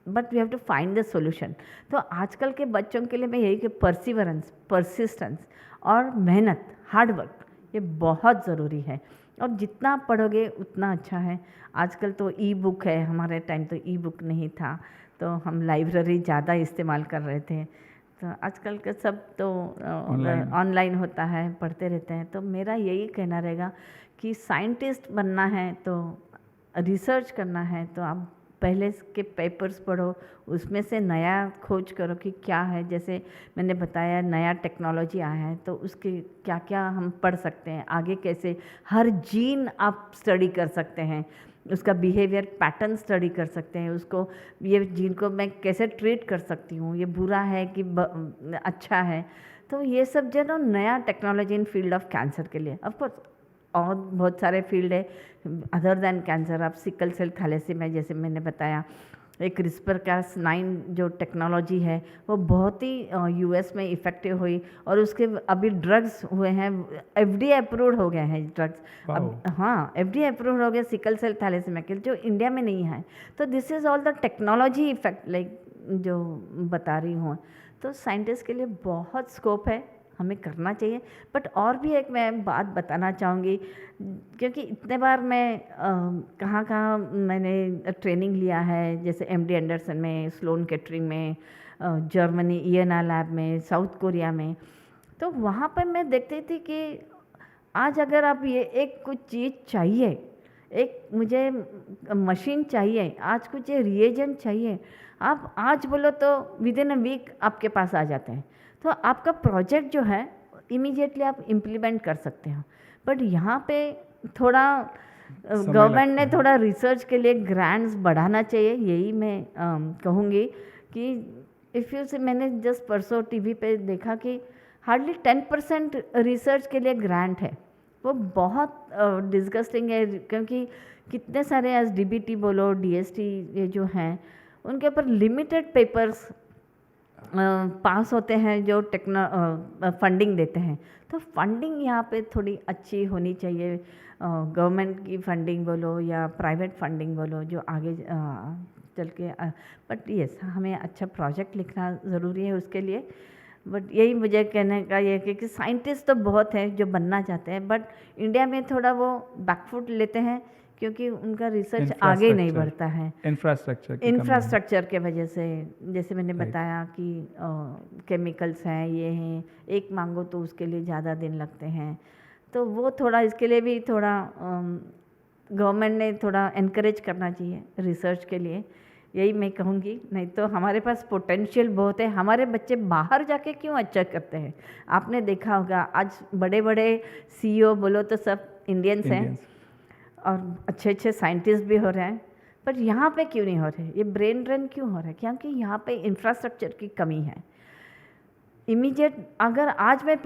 but we have to find the solution. तो आजकल के बच्चों के लिए मैं यही कि परसिवरेंस, परसिस्टेंस और मेहनत, हार्डवर्क, ये बहुत ज़रूरी है। और जितना आप पढ़ोगे उतना अच्छा है। आजकल तो ई बुक है, हमारे टाइम तो ई बुक नहीं था, तो हम लाइब्रेरी ज़्यादा इस्तेमाल कर रहे थे। तो आजकल का सब तो ऑनलाइन होता है, पढ़ते रहते हैं। तो मेरा यही कहना रहेगा कि साइंटिस्ट बनना है तो रिसर्च करना है तो आप पहले के पेपर्स पढ़ो, उसमें से नया खोज करो कि क्या है। जैसे मैंने बताया नया टेक्नोलॉजी आया है तो उसके क्या क्या हम पढ़ सकते हैं, आगे कैसे हर जीन आप स्टडी कर सकते हैं, उसका बिहेवियर पैटर्न स्टडी कर सकते हैं, उसको ये जीन को मैं कैसे ट्रीट कर सकती हूँ, ये बुरा है कि अच्छा है। तो ये सब जो ना नया technology in field of cancer के लिए, ऑफकोर्स और बहुत सारे फील्ड है अदर दैन कैंसर। आप सिकल सेल थैलेसीमिया जैसे मैंने बताया, एक CRISPR-Cas9 जो टेक्नोलॉजी है वो बहुत ही US में इफ़ेक्टिव हुई और उसके अभी ड्रग्स हुए हैं, FDA अप्रूव्ड हो गए हैं ड्रग्स अब। हाँ, FDA अप्रूव्ड हो गया सिकल सेल थैलेसीमिया के, जो इंडिया में नहीं है। तो this is all the technology effect like जो बता रही हूँ। तो साइंटिस्ट के लिए बहुत स्कोप है हमें करना चाहिए। बट और भी एक मैं बात बताना चाहूँगी, क्योंकि इतने बार मैं कहाँ कहाँ मैंने ट्रेनिंग लिया है, जैसे एमडी एंडरसन में, स्लोन केटरिंग में, जर्मनी ईएनआर लैब में, साउथ कोरिया में। तो वहाँ पर मैं देखती थी कि आज अगर आप ये एक कुछ चीज़ चाहिए, एक मुझे मशीन चाहिए, आज कुछ ये रिएजेंट चाहिए, आप आज बोलो तो विद इन अ वीक आपके पास आ जाते हैं। तो आपका प्रोजेक्ट जो है इमीडिएटली आप इम्प्लीमेंट कर सकते हो। बट यहाँ पे थोड़ा गवर्नमेंट ने थोड़ा रिसर्च के लिए ग्रांट्स बढ़ाना चाहिए, यही मैं कहूँगी कि इफ़ यू से मैंने जस्ट परसों टीवी पे देखा कि हार्डली 10% रिसर्च के लिए ग्रांट है। वो बहुत डिस्गस्टिंग है, क्योंकि कितने सारे एस डीबीटी बोलो, डीएसटी ये जो हैं, उनके ऊपर लिमिटेड पेपर्स पास होते हैं जो फंडिंग देते हैं। तो फंडिंग यहाँ पे थोड़ी अच्छी होनी चाहिए, गवर्नमेंट की फंडिंग बोलो या प्राइवेट फंडिंग बोलो, जो आगे चल के। बट यस, हमें अच्छा प्रोजेक्ट लिखना ज़रूरी है उसके लिए। बट यही मुझे कहने का ये है कि साइंटिस्ट तो बहुत हैं जो बनना चाहते हैं, बट इंडिया में थोड़ा वो बैकफुट लेते हैं, क्योंकि उनका रिसर्च आगे नहीं बढ़ता है इंफ्रास्ट्रक्चर के वजह से। जैसे मैंने बताया कि केमिकल्स हैं, ये हैं, एक मांगो तो उसके लिए ज़्यादा दिन लगते हैं। तो वो थोड़ा इसके लिए भी थोड़ा गवर्नमेंट ने थोड़ा एनकरेज करना चाहिए रिसर्च के लिए, यही मैं कहूँगी। नहीं तो हमारे पास पोटेंशियल बहुत है, हमारे बच्चे बाहर जाके क्यों अच्छा करते हैं। आपने देखा होगा आज बड़े बड़े सीईओ बोलो तो सब इंडियंस हैं, और अच्छे अच्छे साइंटिस्ट भी हो रहे हैं। पर यहाँ पे क्यों नहीं हो रहे, ये ब्रेन ड्रेन क्यों हो रहा है? क्योंकि यहाँ पे इंफ्रास्ट्रक्चर की कमी है। इमीडिएट अगर आज मैं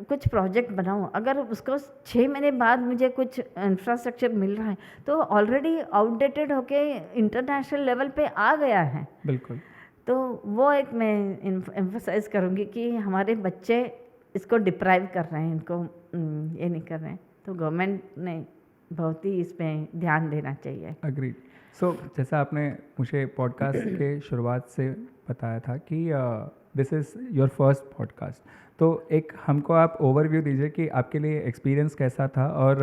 कुछ प्रोजेक्ट बनाऊँ, अगर उसको 6 महीने बाद मुझे कुछ इंफ्रास्ट्रक्चर मिल रहा है, तो ऑलरेडी आउटडेटेड होके इंटरनेशनल लेवल पे आ गया है। बिल्कुल। तो वो एक मैं एम्फसाइज करूँगी कि हमारे बच्चे इसको डिप्राइव कर रहे हैं, इनको ये नहीं कर रहे हैं। तो गवर्नमेंट ने बहुत ही इसमें ध्यान देना चाहिए। अग्रीड। सो जैसा आपने मुझे पॉडकास्ट के शुरुआत से बताया था कि this is your first podcast, तो एक हमको आप ओवरव्यू दीजिए कि आपके लिए एक्सपीरियंस कैसा था, और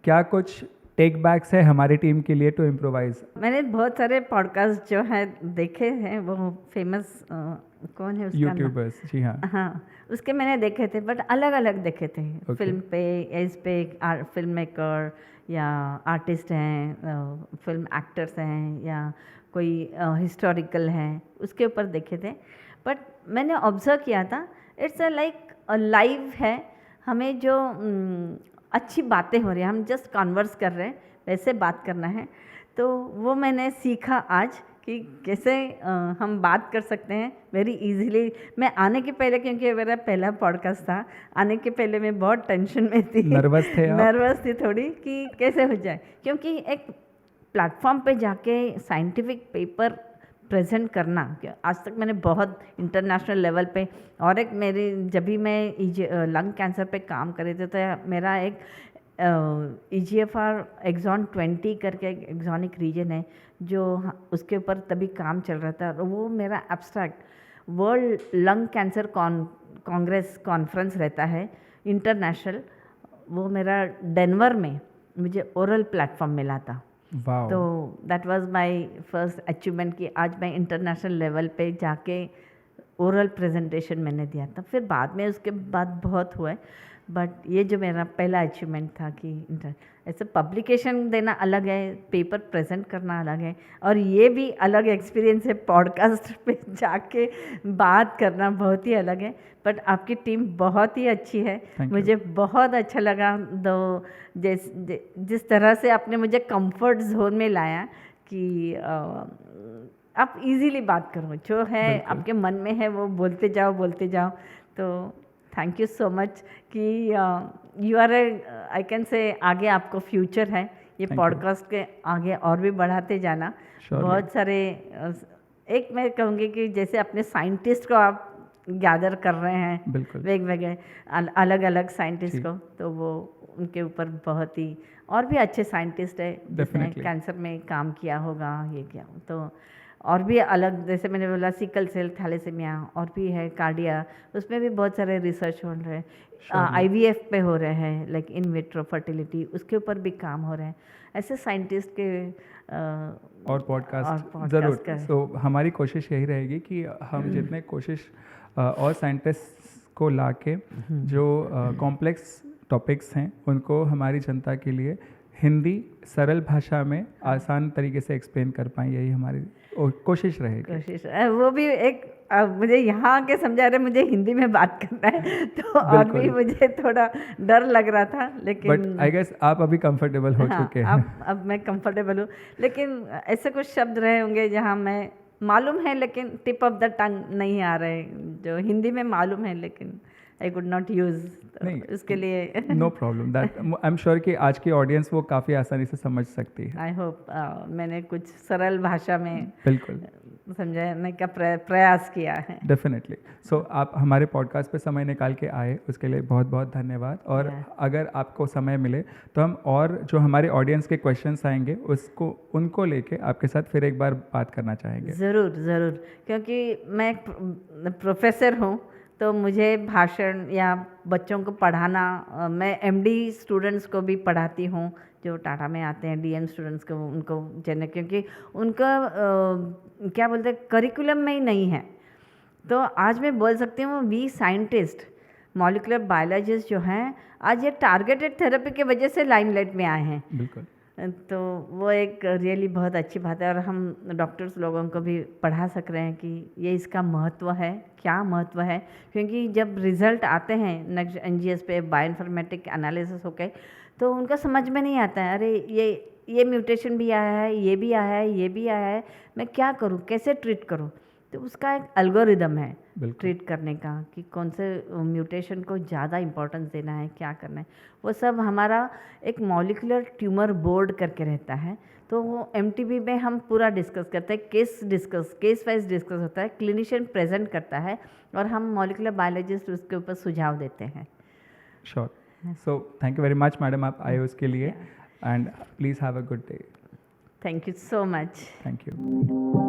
क्या कुछ टेक बैक्स है हमारी टीम के लिए टू इम्प्रोवाइज। मैंने बहुत सारे पॉडकास्ट जो है देखे हैं, वो फेमस कौन है उसका यूट्यूबर्स, जी हाँ हाँ, उसके मैंने देखे थे, बट अलग अलग देखे थे। फिल्म पे, इस पे फिल्म मेकर या आर्टिस्ट हैं, फिल्म एक्टर्स हैं, या कोई हिस्टोरिकल हैं, उसके ऊपर देखे थे। बट मैंने ऑब्जर्व किया था, इट्स अ लाइक लाइव है, हमें जो अच्छी बातें हो रही हैं, हम जस्ट कन्वर्स कर रहे हैं, वैसे बात करना है। तो वो मैंने सीखा आज कि कैसे हम बात कर सकते हैं वेरी इजीली। मैं आने के पहले, क्योंकि मेरा पहला पॉडकास्ट था, आने के पहले मैं बहुत टेंशन में थी, नर्वस थी थोड़ी कि कैसे हो जाए, क्योंकि एक प्लेटफॉर्म पे जाके साइंटिफिक पेपर प्रेजेंट करना, आज तक मैंने बहुत इंटरनेशनल लेवल पे, और एक मेरी जब भी मैं लंग कैंसर पे काम कर रहे थे, तो मेरा एक EGFR एक्सॉन 20 करके एक एक्सॉनिक रीजन है, जो उसके ऊपर तभी काम चल रहा था। वो मेरा abstract world lung cancer Congress conference रहता है इंटरनेशनल, वो मेरा डेनवर में मुझे ओरल प्लेटफॉर्म मिला था। तो that was my first achievement कि आज मैं इंटरनेशनल लेवल पे जाके ओरल प्रेजेंटेशन मैंने दिया था। फिर बाद में उसके बाद बहुत हुआ, बट ये जो मेरा पहला अचीवमेंट था कि ऐसे पब्लिकेशन देना अलग है, पेपर प्रेजेंट करना अलग है, और ये भी अलग एक्सपीरियंस है, पॉडकास्ट पे जाके बात करना बहुत ही अलग है। बट आपकी टीम बहुत ही अच्छी है, मुझे बहुत अच्छा लगा। जिस तरह से आपने मुझे कंफर्ट जोन में लाया कि आप इजीली बात करो, जो है आपके मन में है वो बोलते जाओ। तो थैंक यू सो मच कि you are I can say आगे आपको फ्यूचर है, ये पॉडकास्ट के आगे और भी बढ़ाते जाना। बहुत सारे एक मैं कहूँगी कि जैसे अपने साइंटिस्ट को आप गैदर कर रहे हैं, वेग अलग अलग साइंटिस्ट को, तो वो उनके ऊपर बहुत ही और भी अच्छे साइंटिस्ट है जिसने कैंसर में काम किया होगा, ये किया हो। तो और भी अलग, जैसे मैंने बोला सिकल सेल थैलेसीमिया, और भी है कार्डिया, उसमें भी बहुत सारे रिसर्च हो रहे हैं। IVF पे हो रहे हैं, लाइक इन विट्रो फर्टिलिटी, उसके ऊपर भी काम हो रहे हैं। ऐसे साइंटिस्ट के और पॉडकास्ट ज़रूर। सो हमारी कोशिश यही रहेगी कि हम जितने कोशिश और साइंटिस्ट को ला के जो कॉम्प्लेक्स टॉपिक्स हैं उनको हमारी जनता के लिए हिंदी सरल भाषा में आसान तरीके से एक्सप्लेन कर पाएँ, यही हमारी कोशिश रहेगी। वो भी एक मुझे यहाँ आके समझा रहे, मुझे हिंदी में बात करना है तो और भी मुझे थोड़ा डर लग रहा था, लेकिन बट आई गेस आप अभी कंफर्टेबल हो चुके हैं। अब मैं कंफर्टेबल हूँ, लेकिन ऐसे कुछ शब्द रहे होंगे जहाँ मैं मालूम है लेकिन टिप ऑफ द टंग नहीं आ रहे, जो हिंदी में मालूम है लेकिन आई कुड नॉट यूज़, नहीं उसके लिए no problem, that I am sure कि आज की ऑडियंस वो काफ़ी आसानी से समझ सकती है। आई होप मैंने कुछ सरल भाषा में बिल्कुल समझाने का प्रयास किया है। डेफिनेटली। सो आप हमारे पॉडकास्ट पे समय निकाल के आए, उसके लिए बहुत बहुत धन्यवाद। और अगर आपको समय मिले तो हम और जो हमारे ऑडियंस के क्वेश्चंस आएंगे उसको उनको लेके आपके साथ फिर एक बार बात करना चाहेंगे। ज़रूर ज़रूर, क्योंकि मैं एक प्रोफेसर हूँ तो मुझे भाषण या बच्चों को पढ़ाना, मैं MD स्टूडेंट्स को भी पढ़ाती हूँ जो टाटा में आते हैं, DM स्टूडेंट्स को, उनको क्योंकि उनका क्या बोलते हैं करिकुलम में ही नहीं है। तो आज मैं बोल सकती हूँ वी साइंटिस्ट, मॉलिक्यूलर बायोलॉजिस्ट जो हैं, आज ये टारगेटेड थेरेपी के वजह से लाइमलाइट में आए हैं। बिल्कुल। तो वो एक रियली बहुत अच्छी बात है, और हम डॉक्टर्स लोगों को भी पढ़ा सक रहे हैं कि ये इसका महत्व है, क्या महत्व है। क्योंकि जब रिज़ल्ट आते हैं नेक्स्ट NGS पे बायोइन्फॉर्मेटिक एनालिसिस होके, तो उनका समझ में नहीं आता है, अरे ये म्यूटेशन भी आया है, ये भी आया है, ये भी आया है, मैं क्या करूँ, कैसे ट्रीट करूँ। तो उसका एक एल्गोरिदम है ट्रीट करने का कि कौन से म्यूटेशन को ज़्यादा इम्पोर्टेंस देना है, क्या करना है। वो सब हमारा एक मॉलिक्यूलर ट्यूमर बोर्ड करके रहता है, तो वो MTB में हम पूरा डिस्कस करते हैं, केस वाइज डिस्कस होता है, क्लिनिशियन प्रेजेंट करता है और हम मॉलिक्यूलर बायोलॉजिस्ट उसके ऊपर सुझाव देते हैं। Sure. So thank you very much madam, आप आए उसके लिए, and please have a good day. Thank you so much. Thank you.